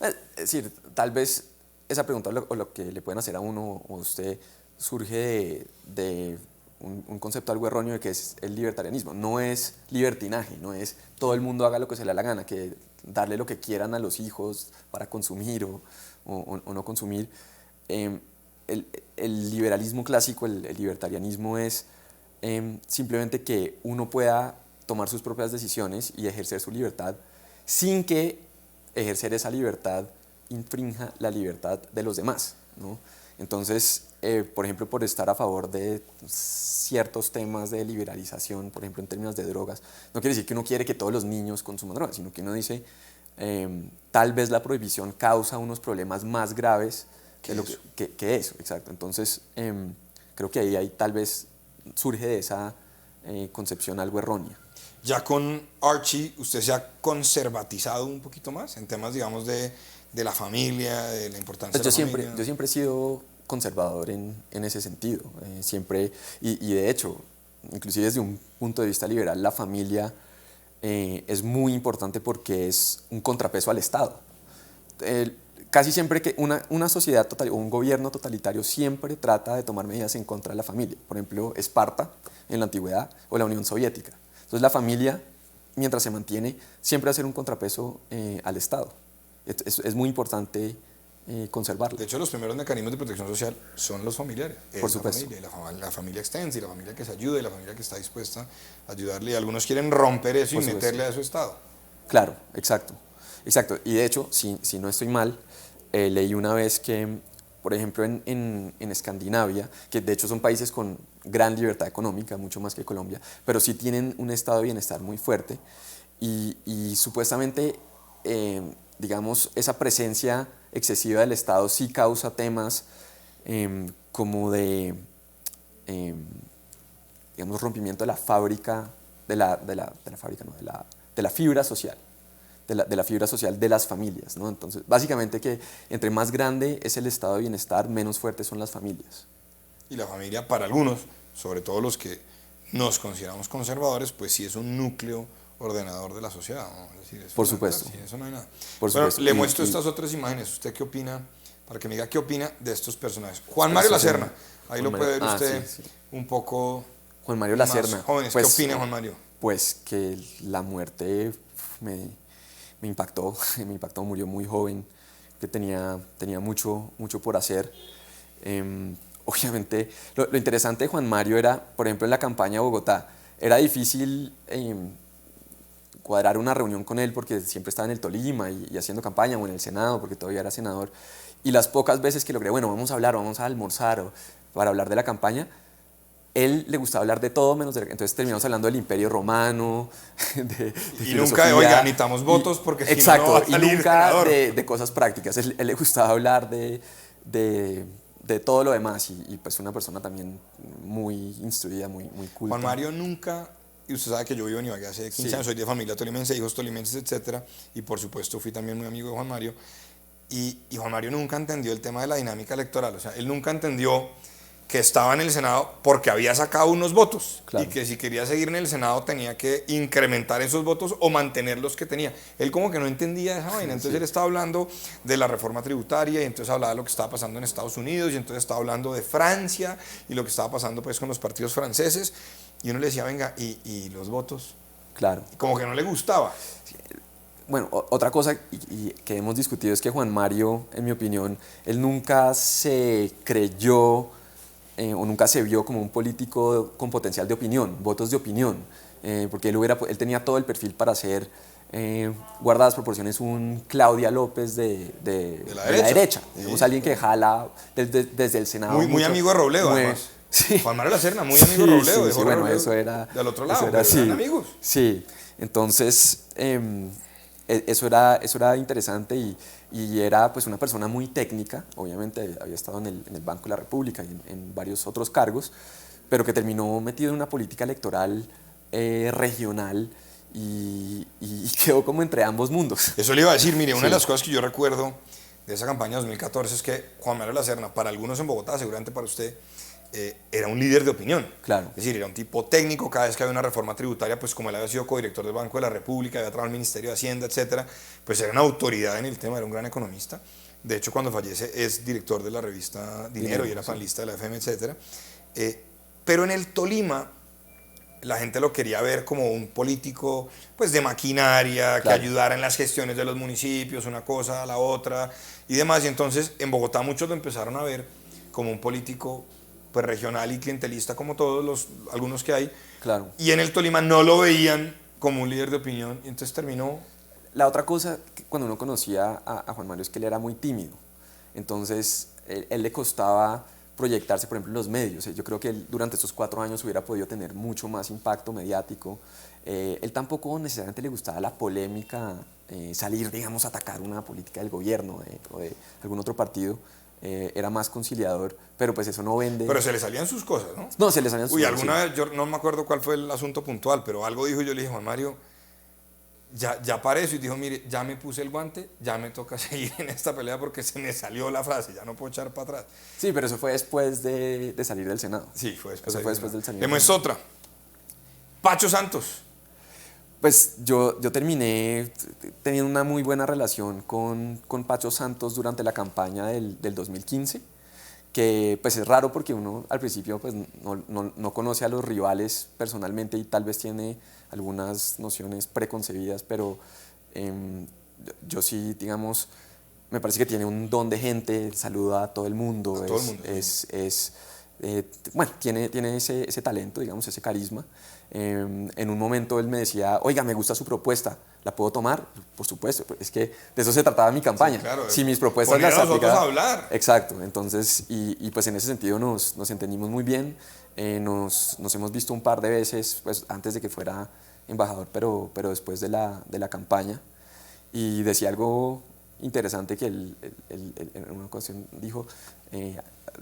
Es decir, tal vez esa pregunta o lo que le pueden hacer a uno o a usted surge de un concepto algo erróneo de que es el libertarianismo. No es libertinaje, no es todo el mundo haga lo que se le da la gana, que darle lo que quieran a los hijos para consumir o no consumir. El liberalismo clásico, el libertarianismo es simplemente que uno pueda tomar sus propias decisiones y ejercer su libertad sin que ejercer esa libertad infrinja la libertad de los demás, ¿no? Entonces, por ejemplo, por estar a favor de ciertos temas de liberalización, por ejemplo, en términos de drogas, no quiere decir que uno quiere que todos los niños consuman drogas, sino que uno dice, tal vez la prohibición causa unos problemas más graves que eso, exacto. Entonces, creo que ahí tal vez surge de esa concepción algo errónea. Ya con Archie, ¿usted se ha conservatizado un poquito más en temas, digamos, de la familia, de la importancia de la familia? Yo siempre he sido conservador en ese sentido, siempre, y de hecho, inclusive desde un punto de vista liberal, la familia es muy importante porque es un contrapeso al Estado. Casi siempre que una sociedad total o un gobierno totalitario siempre trata de tomar medidas en contra de la familia. Por ejemplo, Esparta en la antigüedad o la Unión Soviética. Entonces la familia, mientras se mantiene, siempre va a ser un contrapeso al Estado. Es muy importante conservarla. De hecho, los primeros mecanismos de protección social son los familiares. Por supuesto. Familia, la familia extensa y la familia que se ayuda y la familia que está dispuesta a ayudarle. Y algunos quieren romper eso y meterle a su estado. Claro, exacto. Exacto. Y de hecho, si no estoy mal, leí una vez que, por ejemplo, en Escandinavia, que de hecho son países con gran libertad económica, mucho más que Colombia, pero sí tienen un estado de bienestar muy fuerte y supuestamente, digamos, esa presencia excesiva del Estado sí causa temas como de, digamos, rompimiento de la fábrica, de la fábrica, no, de la fibra social. De la fibra social de las familias, ¿no? Entonces, básicamente que entre más grande es el estado de bienestar, menos fuertes son las familias. Y la familia, para algunos, sobre todo los que nos consideramos conservadores, pues sí es un núcleo ordenador de la sociedad, ¿no? Es decir, es por supuesto. Sin eso no hay nada. Por supuesto. Le muestro estas otras imágenes. ¿Usted qué opina? Para que me diga qué opina de estos personajes. Juan Mario Lacerna. Ahí lo puede ver usted un poco. Juan Mario Lacerna. Jóvenes, pues, ¿qué opina Juan Mario? Pues que la muerte me impactó, murió muy joven, que tenía mucho por hacer. Obviamente, lo interesante de Juan Mario era, por ejemplo, en la campaña de Bogotá, era difícil cuadrar una reunión con él porque siempre estaba en el Tolima y haciendo campaña, o en el Senado, porque todavía era senador, y las pocas veces que logré, bueno, vamos a hablar, vamos a almorzar para hablar de la campaña, él le gustaba hablar de todo menos de... Entonces terminamos hablando del Imperio Romano, de y nunca de, oiga, necesitamos votos porque si exacto, no va a salir y nunca de cosas prácticas. Él le gustaba hablar de todo lo demás y pues una persona también muy instruida, muy culta. Juan Mario nunca... Y usted sabe que yo vivo en Ibagué hace 15 años, soy de familia tolimense, hijos tolimenses, etc. Y por supuesto fui también muy amigo de Juan Mario. Y Juan Mario nunca entendió el tema de la dinámica electoral. O sea, él nunca entendió que estaba en el Senado porque había sacado unos votos, claro, y que si quería seguir en el Senado tenía que incrementar esos votos o mantener los que tenía. Él como que no entendía esa vaina, entonces él estaba hablando de la reforma tributaria y entonces hablaba de lo que estaba pasando en Estados Unidos y entonces estaba hablando de Francia y lo que estaba pasando pues con los partidos franceses y uno le decía, venga, ¿y los votos? Claro. Como que no le gustaba. Bueno, otra cosa y que hemos discutido es que Juan Mario, en mi opinión, él nunca se creyó o nunca se vio como un político con potencial de opinión, votos de opinión, porque él tenía todo el perfil para ser, guardadas proporciones, un Claudia López de la derecha. Digamos, alguien que jala desde el Senado. Muy amigo de Robledo, además. Sí. Juan Mario Lacerna, muy amigo de Robledo. Sí, bueno, Robledo eso era... del otro lado, eran amigos. Sí, entonces... eso era interesante y era pues una persona muy técnica, obviamente había estado en el Banco de la República y en varios otros cargos, pero que terminó metido en una política electoral regional y quedó como entre ambos mundos. Eso le iba a decir, mire, una de las cosas que yo recuerdo de esa campaña 2014 es que Juan Mario Lacerna, para algunos en Bogotá, seguramente para usted, era un líder de opinión. Claro. Es decir, era un tipo técnico. Cada vez que había una reforma tributaria, pues como él había sido codirector del Banco de la República, había trabajado en el Ministerio de Hacienda, etcétera, pues era una autoridad en el tema, era un gran economista. De hecho, cuando fallece es director de la revista Dinero y era panelista de la FM, etcétera. Pero en el Tolima la gente lo quería ver como un político pues de maquinaria, que ayudara en las gestiones de los municipios, una cosa a la otra y demás. Y entonces en Bogotá muchos lo empezaron a ver como un político pues regional y clientelista como todos algunos que hay. Claro. Y en el Tolima no lo veían como un líder de opinión y entonces terminó... La otra cosa, cuando uno conocía a Juan Mario, es que él era muy tímido. Entonces, él le costaba proyectarse, por ejemplo, en los medios. Yo creo que él durante estos 4 años hubiera podido tener mucho más impacto mediático. Él tampoco necesariamente le gustaba la polémica, salir, digamos, a atacar una política del gobierno o de algún otro partido. Era más conciliador, pero pues eso no vende. Pero se le salían sus cosas, ¿no? No, se le salían sus cosas. Alguna vez, yo no me acuerdo cuál fue el asunto puntual, pero algo dijo y yo le dije, Juan Mario, ya para eso, y dijo, mire, ya me puse el guante, ya me toca seguir en esta pelea porque se me salió la frase, ya no puedo echar para atrás. Sí, pero eso fue después de salir del Senado. Sí, fue después, del Senado. Le muestro otra. Pacho Santos. Pues yo terminé teniendo una muy buena relación con Pacho Santos durante la campaña del 2015, que pues es raro porque uno al principio pues no conoce a los rivales personalmente y tal vez tiene algunas nociones preconcebidas, pero yo sí, digamos, me parece que tiene un don de gente, saluda a todo el mundo, A todo el mundo, bueno, tiene ese talento, digamos, ese carisma. En un momento él me decía, oiga, me gusta su propuesta, ¿la puedo tomar? Por supuesto, es que de eso se trataba mi campaña. Sí, claro, si mis propuestas las nosotros aplicaba, a hablar. exacto, entonces, y pues en ese sentido nos entendimos muy bien, nos hemos visto un par de veces, pues antes de que fuera embajador, pero después de la campaña, y decía algo interesante que él en una ocasión dijo,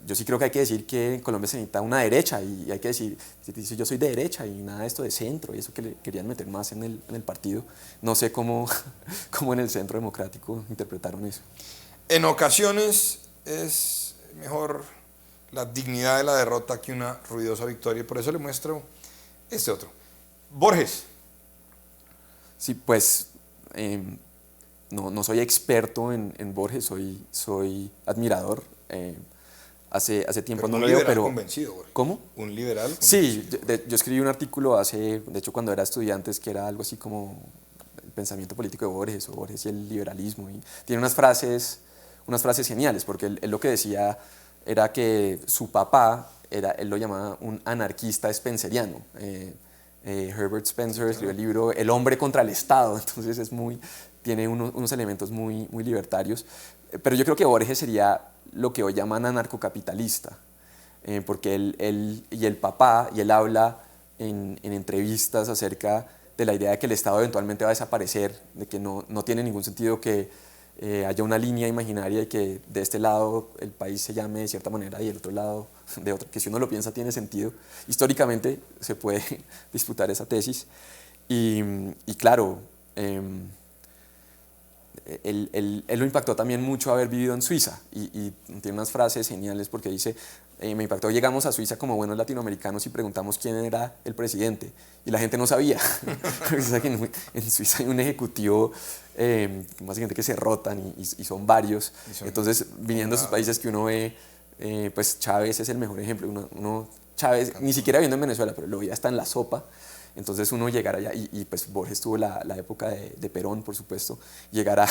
yo sí creo que hay que decir que en Colombia se necesita una derecha y hay que decir, dice, yo soy de derecha y nada de esto de centro y eso que le querían meter más en el partido. No sé cómo, cómo en el Centro Democrático interpretaron eso. En ocasiones es mejor la dignidad de la derrota que una ruidosa victoria y por eso le muestro este otro. Borges. Sí, pues no soy experto en Borges, soy admirador. Hace tiempo no lo leo, pero... Convencido, Borges. ¿Cómo? Un liberal convencido. Sí, yo escribí un artículo de hecho cuando era estudiante, que era algo así como el pensamiento político de Borges, o Borges y el liberalismo. Y tiene unas frases geniales, porque él lo que decía era que su papá, él lo llamaba un anarquista spenceriano. Herbert Spencer escribió el libro El hombre contra el Estado, entonces tiene unos elementos muy libertarios. Pero yo creo que Borges sería lo que hoy llaman anarcocapitalista, porque él habla en entrevistas acerca de la idea de que el Estado eventualmente va a desaparecer, de que no tiene ningún sentido que haya una línea imaginaria y que de este lado el país se llame de cierta manera y del otro lado de otra, que si uno lo piensa tiene sentido. Históricamente se puede disputar esa tesis y claro, él lo impactó también mucho haber vivido en Suiza y tiene unas frases geniales porque dice, me impactó, llegamos a Suiza como buenos latinoamericanos y preguntamos quién era el presidente y la gente no sabía. En Suiza hay un ejecutivo, básicamente que se rotan y son varios, entonces viniendo a esos países que uno ve, pues Chávez es el mejor ejemplo, Chávez ni siquiera viendo en Venezuela, pero lo veía hasta en la sopa. Entonces uno llegar allá, y pues Borges tuvo la época de Perón, por supuesto, llegar a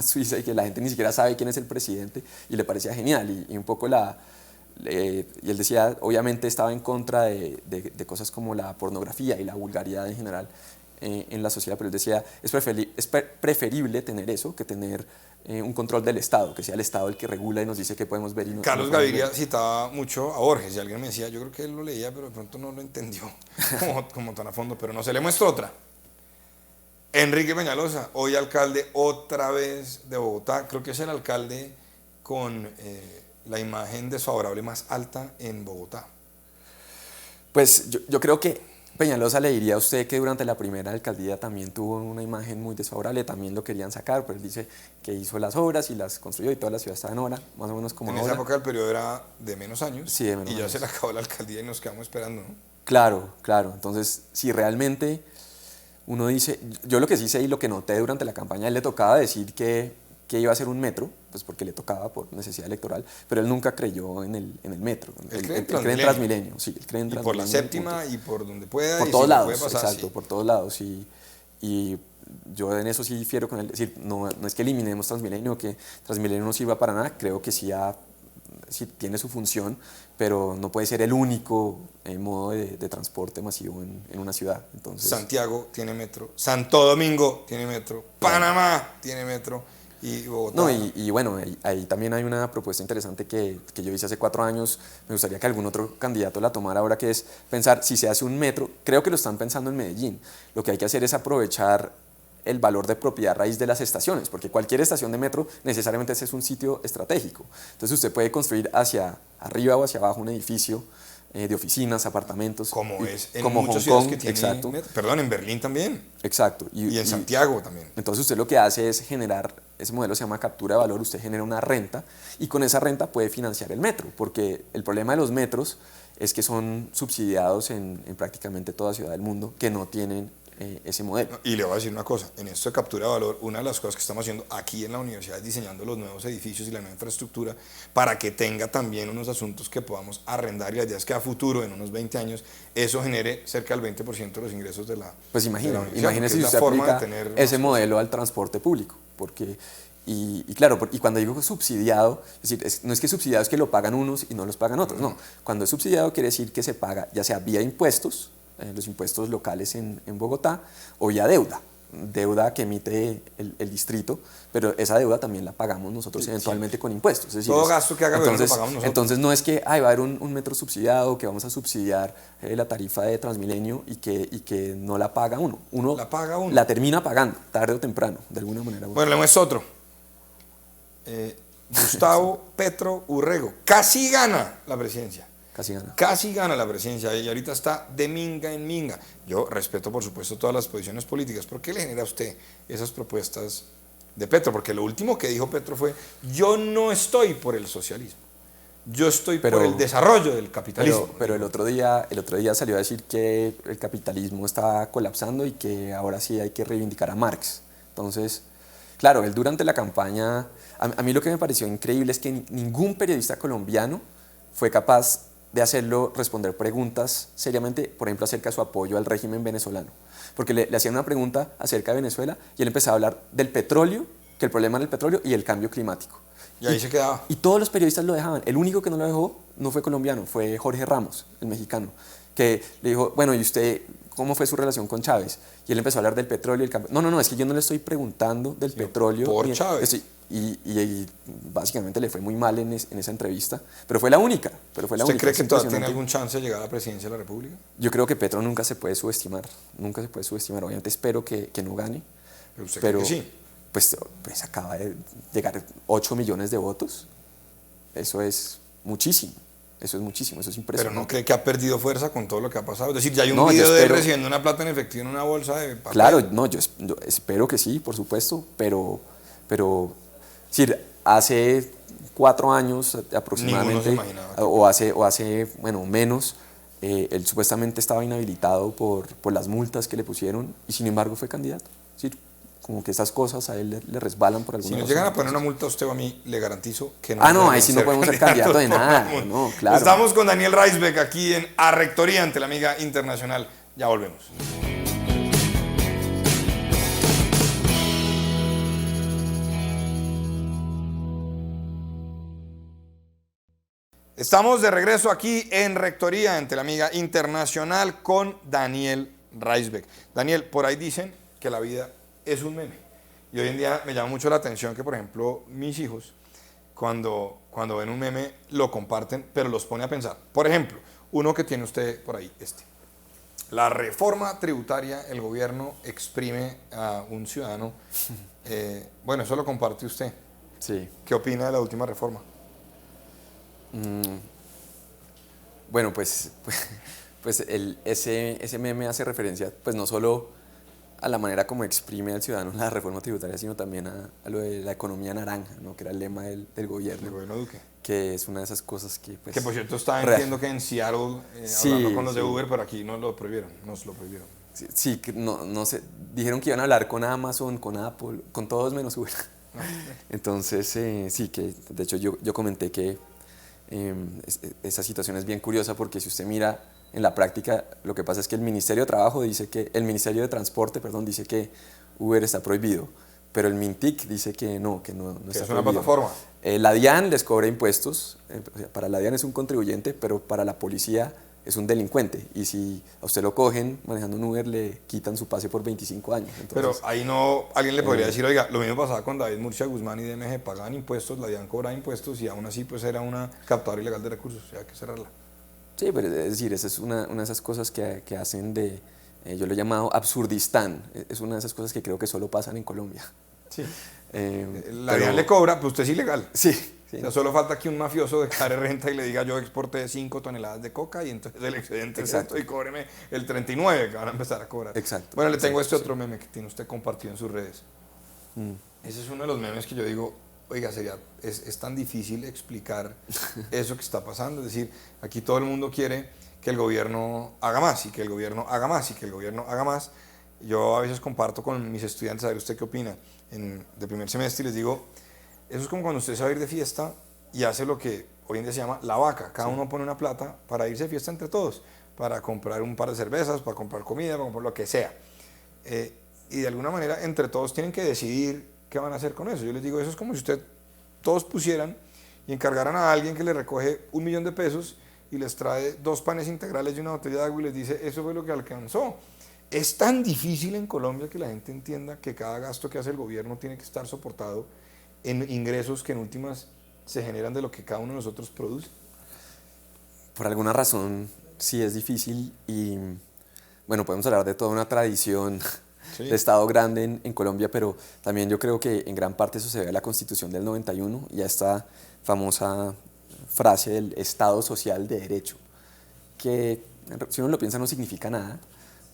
Suiza y que la gente ni siquiera sabe quién es el presidente y le parecía genial. Y un poco y él decía, obviamente estaba en contra de cosas como la pornografía y la vulgaridad en general en la sociedad, pero él decía, es preferible tener eso que tener un control del Estado, que sea el Estado el que regula y nos dice qué podemos ver y no. Carlos Gaviria citaba mucho a Borges y alguien me decía, yo creo que él lo leía, pero de pronto no lo entendió como tan a fondo, pero no se le muestro otra. Enrique Peñalosa, hoy alcalde otra vez de Bogotá, creo que es el alcalde con la imagen desfavorable más alta en Bogotá. Pues yo creo que Peñalosa le diría a usted que durante la primera alcaldía también tuvo una imagen muy desfavorable, también lo querían sacar, pero él dice que hizo las obras y las construyó y toda la ciudad está en hora, más o menos como ahora. En esa época el periodo era de menos años, sí, de menos y ya años. se le acabó la alcaldía y nos quedamos esperando, ¿no? Claro, entonces si realmente uno dice, yo lo que sí sé y lo que noté durante la campaña, a él le tocaba decir que iba a ser un metro, pues porque le tocaba por necesidad electoral, pero él nunca creyó en el metro. Él cree en Transmilenio, sí, él cree en Transmilenio. Y por la séptima y por donde pueda. Por y todos si lados, puede pasar, exacto, sí. por todos lados. Y yo en eso sí difiero con él, es decir, no es que eliminemos Transmilenio, que Transmilenio no sirva para nada, creo que sí tiene su función, pero no puede ser el único modo de transporte masivo en una ciudad. Entonces, Santiago tiene metro, Santo Domingo tiene metro, Panamá tiene metro y Bogotá. No, y bueno, ahí también hay una propuesta interesante que yo hice hace 4 años, me gustaría que algún otro candidato la tomara ahora, que es pensar si se hace un metro, creo que lo están pensando en Medellín, lo que hay que hacer es aprovechar el valor de propiedad a raíz de las estaciones, porque cualquier estación de metro necesariamente es un sitio estratégico. Entonces usted puede construir hacia arriba o hacia abajo un edificio de oficinas, apartamentos. Como es en como muchas Hong ciudades Kong, que tienen exacto. metro. Perdón, en Berlín también. Exacto. Y en Santiago también. Entonces usted lo que hace es generar, ese modelo se llama captura de valor, usted genera una renta y con esa renta puede financiar el metro, porque el problema de los metros es que son subsidiados en prácticamente toda ciudad del mundo que no tienen ese modelo. Y le voy a decir una cosa, en esto de captura de valor, una de las cosas que estamos haciendo aquí en la universidad es diseñando los nuevos edificios y la nueva infraestructura para que tenga también unos asuntos que podamos arrendar, y la idea es que a futuro, en unos 20 años, eso genere cerca del 20% de los ingresos de la Pues de la universidad, imagínese si porque es usted la forma de aplica tener ese más modelo al transporte público, porque, y claro, y cuando digo subsidiado, es decir, no es que subsidiado es que lo pagan unos y no los pagan otros, no. Cuando es subsidiado quiere decir que se paga ya sea vía impuestos, los impuestos locales en Bogotá, o vía deuda que emite el distrito, pero esa deuda también la pagamos nosotros eventualmente con impuestos. Es decir, todo gasto que haga el gobierno lo pagamos nosotros. Entonces no es que va a haber un metro subsidiado, que vamos a subsidiar la tarifa de Transmilenio y que no la paga uno. La paga uno. La termina pagando, tarde o temprano, de alguna manera. Bueno, le muestro otro. Gustavo Petro Urrego casi gana la presidencia. Casi gana. Casi gana la presidencia y ahorita está de minga en minga. Yo respeto, por supuesto, todas las posiciones políticas. ¿Por qué le genera a usted esas propuestas de Petro? Porque lo último que dijo Petro fue: yo no estoy por el socialismo, yo estoy por el desarrollo del capitalismo. Pero el otro día salió a decir que el capitalismo está colapsando y que ahora sí hay que reivindicar a Marx. Entonces, claro, él durante la campaña, a mí lo que me pareció increíble es que ningún periodista colombiano fue capaz de hacerlo responder preguntas seriamente, por ejemplo, acerca de su apoyo al régimen venezolano. Porque le hacían una pregunta acerca de Venezuela y él empezaba a hablar del petróleo, que el problema era el petróleo y el cambio climático. Y ahí se quedaba. Y todos los periodistas lo dejaban. El único que no lo dejó no fue colombiano, fue Jorge Ramos, el mexicano, que le dijo: bueno, ¿y usted cómo fue su relación con Chávez? Y él empezó a hablar del petróleo y el cambio. No, es que yo no le estoy preguntando del petróleo. Por Chávez. Y básicamente le fue muy mal en esa entrevista, pero fue la única. ¿Usted cree que todavía tiene algún chance de llegar a la presidencia de la República? Yo creo que Petro nunca se puede subestimar, obviamente espero que no gane. ¿Pero usted cree que sí? Pues acaba de llegar 8 millones de votos, eso es muchísimo, eso es impresionante. ¿Pero no cree que ha perdido fuerza con todo lo que ha pasado? Es decir, ya hay un video de él recibiendo una plata en efectivo en una bolsa de papel. Claro, yo espero que sí, por supuesto, pero es decir, hace 4 años aproximadamente, o hace menos, él supuestamente estaba inhabilitado por las multas que le pusieron y sin embargo fue candidato. Es decir, como que esas cosas a él le resbalan por alguna razón. Si nos llegan a poner una multa a usted o a mí, le garantizo que no. Ahí sí no podemos ser candidato de nada. No, claro. Estamos con Daniel Reisbeck aquí en A Rectoría ante la Amiga Internacional. Ya volvemos. Estamos de regreso aquí en Rectoría ante la Amiga Internacional con Daniel Reisbeck. Daniel, por ahí dicen que la vida es un meme. Y hoy en día me llama mucho la atención que, por ejemplo, mis hijos, cuando ven un meme, lo comparten, pero los pone a pensar. Por ejemplo, uno que tiene usted por ahí, La reforma tributaria, el gobierno exprime a un ciudadano. Bueno, eso lo comparte usted. Sí. ¿Qué opina de la última reforma? Bueno, pues ese meme hace referencia, pues no solo a la manera como exprime al ciudadano la reforma tributaria, sino también a lo de la economía naranja, ¿no? Que era el lema del gobierno. El gobierno Duque. Que es una de esas cosas que... Pues, que por cierto entiendo que en Seattle, hablando con los de Uber, pero aquí nos lo prohibieron. Sí, que no sé, dijeron que iban a hablar con Amazon, con Apple, con todos menos Uber. Entonces, sí, que de hecho yo comenté que esa situación es bien curiosa porque si usted mira en la práctica, lo que pasa es que el Ministerio de Transporte dice que Uber está prohibido, pero el Mintic dice que no está prohibido. Es una plataforma. La DIAN les cobra impuestos, para la DIAN es un contribuyente, pero para la policía es un delincuente, y si a usted lo cogen manejando un Uber, le quitan su pase por 25 años. Entonces, pero ahí no, alguien le podría decir: oiga, lo mismo pasaba con David Murcia Guzmán y DMG, pagaban impuestos, la DIAN cobraba impuestos y aún así pues era una captadora ilegal de recursos, o sea, hay que cerrarla. Sí, pero es decir, esa es una de esas cosas que hacen yo lo he llamado absurdistán, es una de esas cosas que creo que solo pasan en Colombia. Sí. La DIAN le cobra, pero usted es ilegal. Sí. O sea, solo falta que un mafioso declare renta y le diga: yo exporté 5 toneladas de coca y entonces el excedente es esto, y cóbreme el 39 que van a empezar a cobrar. Exacto. Bueno, le tengo otro meme que tiene usted compartido en sus redes. Ese es uno de los memes que yo digo: oiga, es tan difícil explicar eso que está pasando. Es decir, aquí todo el mundo quiere que el gobierno haga más y que el gobierno haga más y que el gobierno haga más. Yo a veces comparto con mis estudiantes, a ver usted qué opina, de primer semestre, y les digo, eso es como cuando usted se va a ir de fiesta y hace lo que hoy en día se llama la vaca. Cada uno pone una plata para irse de fiesta entre todos, para comprar un par de cervezas, para comprar comida, para comprar lo que sea. Y de alguna manera entre todos tienen que decidir qué van a hacer con eso. Yo les digo, eso es como si usted todos pusieran y encargaran a alguien que le recoge 1.000.000 de pesos y les trae 2 panes integrales y una botella de agua y les dice, eso fue lo que alcanzó. Es tan difícil en Colombia que la gente entienda que cada gasto que hace el gobierno tiene que estar soportado en ingresos que en últimas se generan de lo que cada uno de nosotros produce. Por alguna razón sí es difícil y bueno, podemos hablar de toda una tradición Sí. de Estado grande en Colombia, pero también yo creo que en gran parte eso se debe a la Constitución del 91 y a esta famosa frase del Estado social de derecho, que si uno lo piensa no significa nada,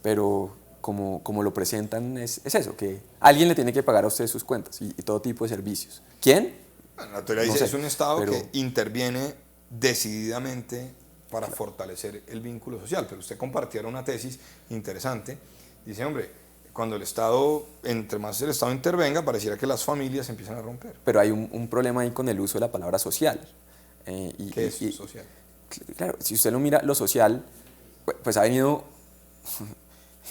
pero como lo presentan es eso, que alguien le tiene que pagar a usted sus cuentas y todo tipo de servicios. ¿Quién? Bueno, la teoría No dice sé, es un Estado pero- que interviene decididamente para fortalecer el vínculo social, pero usted compartiera una tesis interesante, dice, hombre, cuando el Estado, entre más el Estado intervenga, pareciera que las familias se empiezan a romper. Pero hay un problema ahí con el uso de la palabra social. ¿Qué es social? Claro, si usted lo mira, lo social, pues ha venido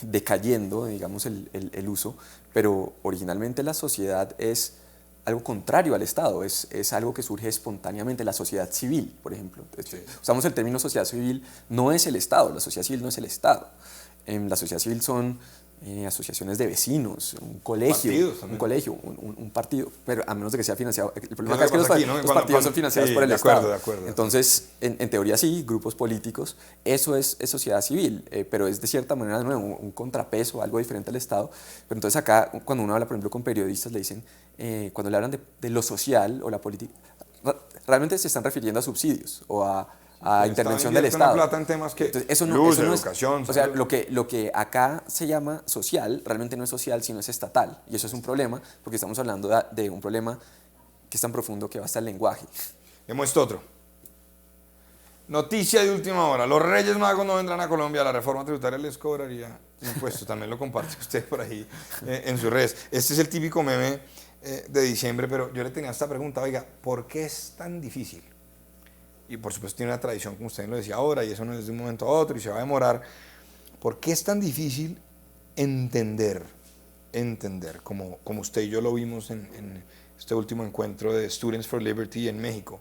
decayendo, digamos, el uso, pero originalmente la sociedad es algo contrario al Estado, es algo que surge espontáneamente, la sociedad civil, por ejemplo. Sí. Usamos el término sociedad civil, no es el Estado, la sociedad civil no es el Estado. La sociedad civil son asociaciones de vecinos, un colegio, un partido, pero a menos de que sea financiado. El problema acá es que los partidos son financiados sí, por el de acuerdo, Estado. de acuerdo. Entonces, en teoría sí, grupos políticos, eso es sociedad civil, pero es de cierta manera de nuevo un contrapeso, algo diferente al Estado. Pero entonces acá, cuando uno habla, por ejemplo, con periodistas, le dicen, cuando le hablan de lo social o la política, realmente se están refiriendo a subsidios o a intervención del Estado. Plata en temas que entonces, eso luz, eso educación. O sea, lo que acá se llama social, realmente no es social, sino es estatal. Y eso es un problema, porque estamos hablando de un problema que es tan profundo que va hasta el lenguaje. Le muestro otro. Noticia de última hora. Los Reyes Magos no vendrán a Colombia. La reforma tributaria les cobraría impuestos. También lo comparte usted por ahí en sus redes. Este es el típico meme de diciembre, pero yo le tenía esta pregunta. Oiga, ¿por qué es tan difícil? Y por supuesto tiene una tradición, como usted lo decía ahora, y eso no es de un momento a otro y se va a demorar. ¿Por qué es tan difícil entender, como usted y yo lo vimos en este último encuentro de Students for Liberty en México,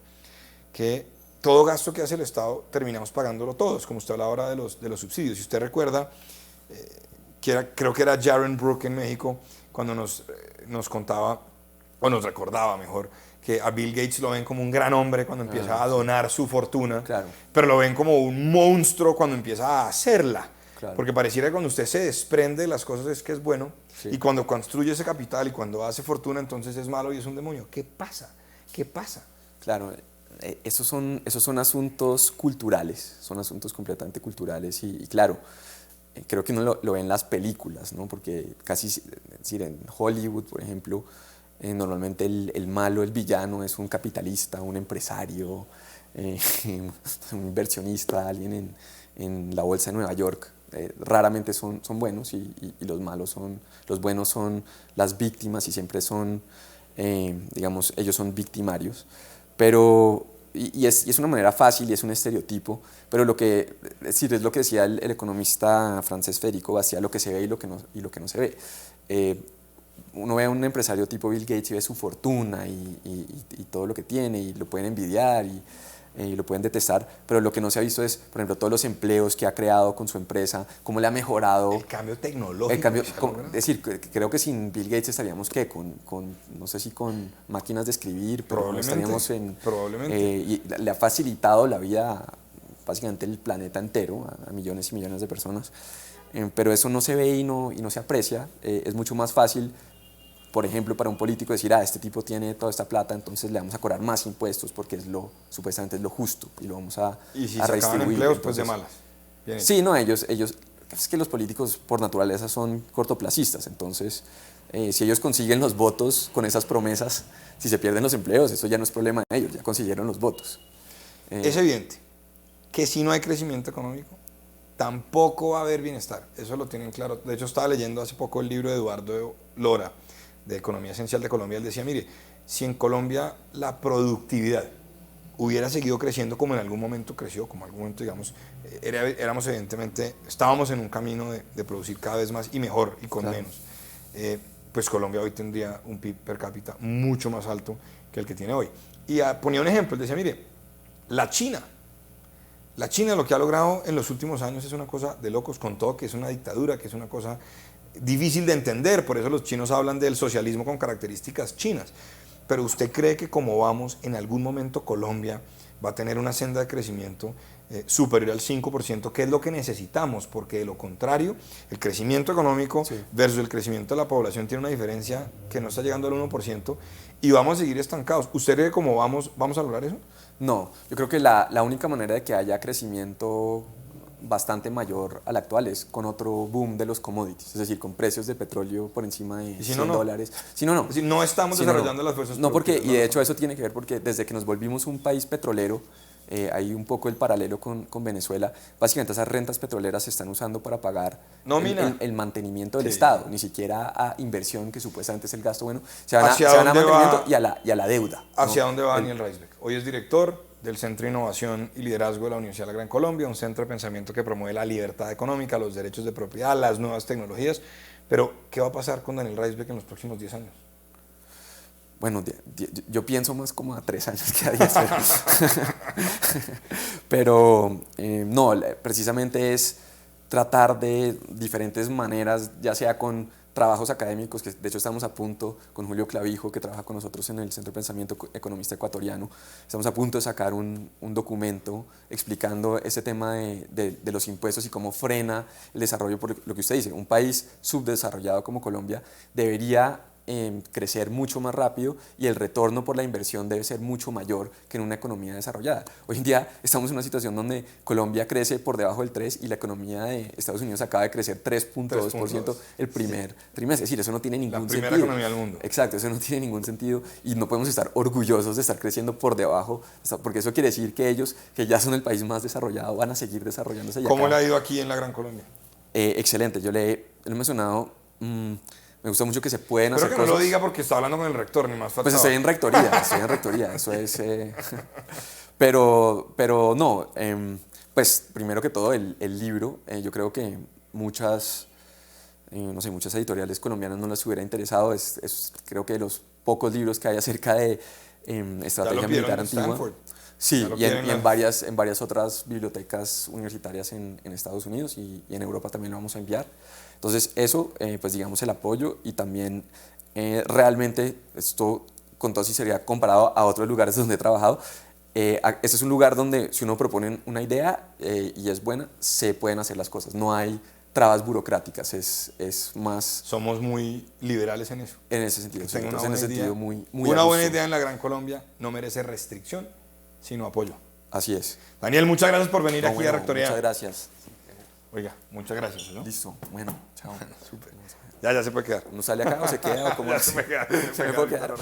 que todo gasto que hace el Estado terminamos pagándolo todos, como usted habla ahora de los subsidios? Si usted recuerda, creo que era Jaren Brook en México, cuando nos contaba, o nos recordaba mejor, que a Bill Gates lo ven como un gran hombre cuando empieza a donar su fortuna, Claro. pero lo ven como un monstruo cuando empieza a hacerla. Claro. Porque pareciera que cuando usted se desprende de las cosas es que es bueno, Sí. y cuando construye ese capital y cuando hace fortuna entonces es malo y es un demonio. ¿Qué pasa? ¿Qué pasa? Claro, esos son asuntos culturales, son asuntos completamente culturales y claro, creo que uno lo ve en las películas, ¿no? Porque casi, es decir, en Hollywood, por ejemplo, normalmente el malo, el villano es un capitalista, un empresario, un inversionista, alguien en la bolsa de Nueva York. Raramente son buenos y los buenos son las víctimas y siempre son, digamos, ellos son victimarios. Pero, y es una manera fácil y es un estereotipo, pero es lo que decía el economista francés Federico Bastiat, lo que se ve y lo que no se ve. Uno ve a un empresario tipo Bill Gates y ve su fortuna y todo lo que tiene y lo pueden envidiar y lo pueden detestar, pero lo que no se ha visto es, por ejemplo, todos los empleos que ha creado con su empresa, cómo le ha mejorado. El cambio tecnológico. Es decir, creo que sin Bill Gates estaríamos, ¿qué? No sé si con máquinas de escribir, pero estaríamos y le ha facilitado la vida básicamente el planeta entero a millones y millones de personas, pero eso no se ve y no se aprecia. Es mucho más fácil, por ejemplo, para un político decir, este tipo tiene toda esta plata, entonces le vamos a cobrar más impuestos porque supuestamente es lo justo y lo vamos a y si a se acaban redistribuir. empleos, Entonces, pues de malas. Bien sí, no, ellos, es que los políticos por naturaleza son cortoplacistas, entonces si ellos consiguen los votos con esas promesas, si se pierden los empleos, eso ya no es problema de ellos, ya consiguieron los votos. Es evidente que si no hay crecimiento económico, tampoco va a haber bienestar. Eso lo tienen claro. De hecho, estaba leyendo hace poco el libro de Eduardo Lora, de Economía Esencial de Colombia. Él decía, mire, si en Colombia la productividad hubiera seguido creciendo como en algún momento creció, como en algún momento, digamos, éramos evidentemente, estábamos en un camino de producir cada vez más y mejor y con menos. Pues Colombia hoy tendría un PIB per cápita mucho más alto que el que tiene hoy. Y ponía un ejemplo, él decía, mire, la China lo que ha logrado en los últimos años es una cosa de locos, con todo que es una dictadura, que es una cosa difícil de entender, por eso los chinos hablan del socialismo con características chinas. Pero ¿usted cree que como vamos, en algún momento Colombia va a tener una senda de crecimiento superior al 5%, que es lo que necesitamos? Porque de lo contrario, el crecimiento económico versus el crecimiento de la población tiene una diferencia que no está llegando al 1% y vamos a seguir estancados. ¿Usted cree que como vamos a lograr eso? No, yo creo que la única manera de que haya crecimiento bastante mayor al actual es con otro boom de los commodities, es decir, con precios de petróleo por encima de si $100. Si no, no. Es decir, no estamos desarrollando las fuerzas no, porque, productivas. y de hecho eso tiene que ver porque desde que nos volvimos un país petrolero, hay un poco el paralelo con Venezuela, básicamente esas rentas petroleras se están usando para pagar el mantenimiento del Estado, ni siquiera a inversión, que supuestamente es el gasto bueno, se van a mantenimiento y a la deuda. ¿Hacia dónde va Daniel Reisbeck? Hoy es director del Centro de Innovación y Liderazgo de la Universidad de la Gran Colombia, un centro de pensamiento que promueve la libertad económica, los derechos de propiedad, las nuevas tecnologías. Pero, ¿qué va a pasar con Daniel Reisbeck en los próximos 10 años? Bueno, yo pienso más como a 3 años que a 10 años. Pero no, precisamente es tratar de diferentes maneras, ya sea con trabajos académicos, que de hecho estamos a punto, con Julio Clavijo, que trabaja con nosotros en el Centro de Pensamiento Economista Ecuatoriano, estamos a punto de sacar un documento explicando ese tema de los impuestos y cómo frena el desarrollo, por lo que usted dice. Un país subdesarrollado como Colombia debería crecer mucho más rápido y el retorno por la inversión debe ser mucho mayor que en una economía desarrollada. Hoy en día estamos en una situación donde Colombia crece por debajo del 3% y la economía de Estados Unidos acaba de crecer 3.2% el primer trimestre. Es decir, eso no tiene ningún sentido. La primera economía del mundo. Exacto, eso no tiene ningún sentido y no podemos estar orgullosos de estar creciendo por debajo, porque eso quiere decir que ellos, que ya son el país más desarrollado, van a seguir desarrollándose. ¿Cómo le ha ido aquí en la Gran Colombia? Excelente, yo le he mencionado... me gusta mucho que se pueden hacer cosas. Pero que no lo diga porque está hablando con el rector, ni más faltaba. Pues estoy en rectoría, eso es... Pero no, pues primero que todo el libro, yo creo que muchas editoriales colombianas no les hubiera interesado, creo que de los pocos libros que hay acerca de estrategia militar antigua. Sí, y en varias otras bibliotecas universitarias en Estados Unidos y en Europa también lo vamos a enviar. Entonces eso, pues digamos el apoyo y también realmente esto con toda sinceridad comparado a otros lugares donde he trabajado, este es un lugar donde si uno propone una idea y es buena, se pueden hacer las cosas, no hay trabas burocráticas, es más... Somos muy liberales en eso. En ese sentido, entonces, en ese sentido muy una buena idea en la Gran Colombia no merece restricción, sino apoyo. Así es. Daniel, muchas gracias por venir aquí a Rectoría. Muchas gracias. Oiga, muchas gracias, ¿no? Listo, bueno, chao. Súper. Ya se puede quedar. ¿Uno sale acá o se queda? ¿O cómo ya se me queda. Se me puede quedar.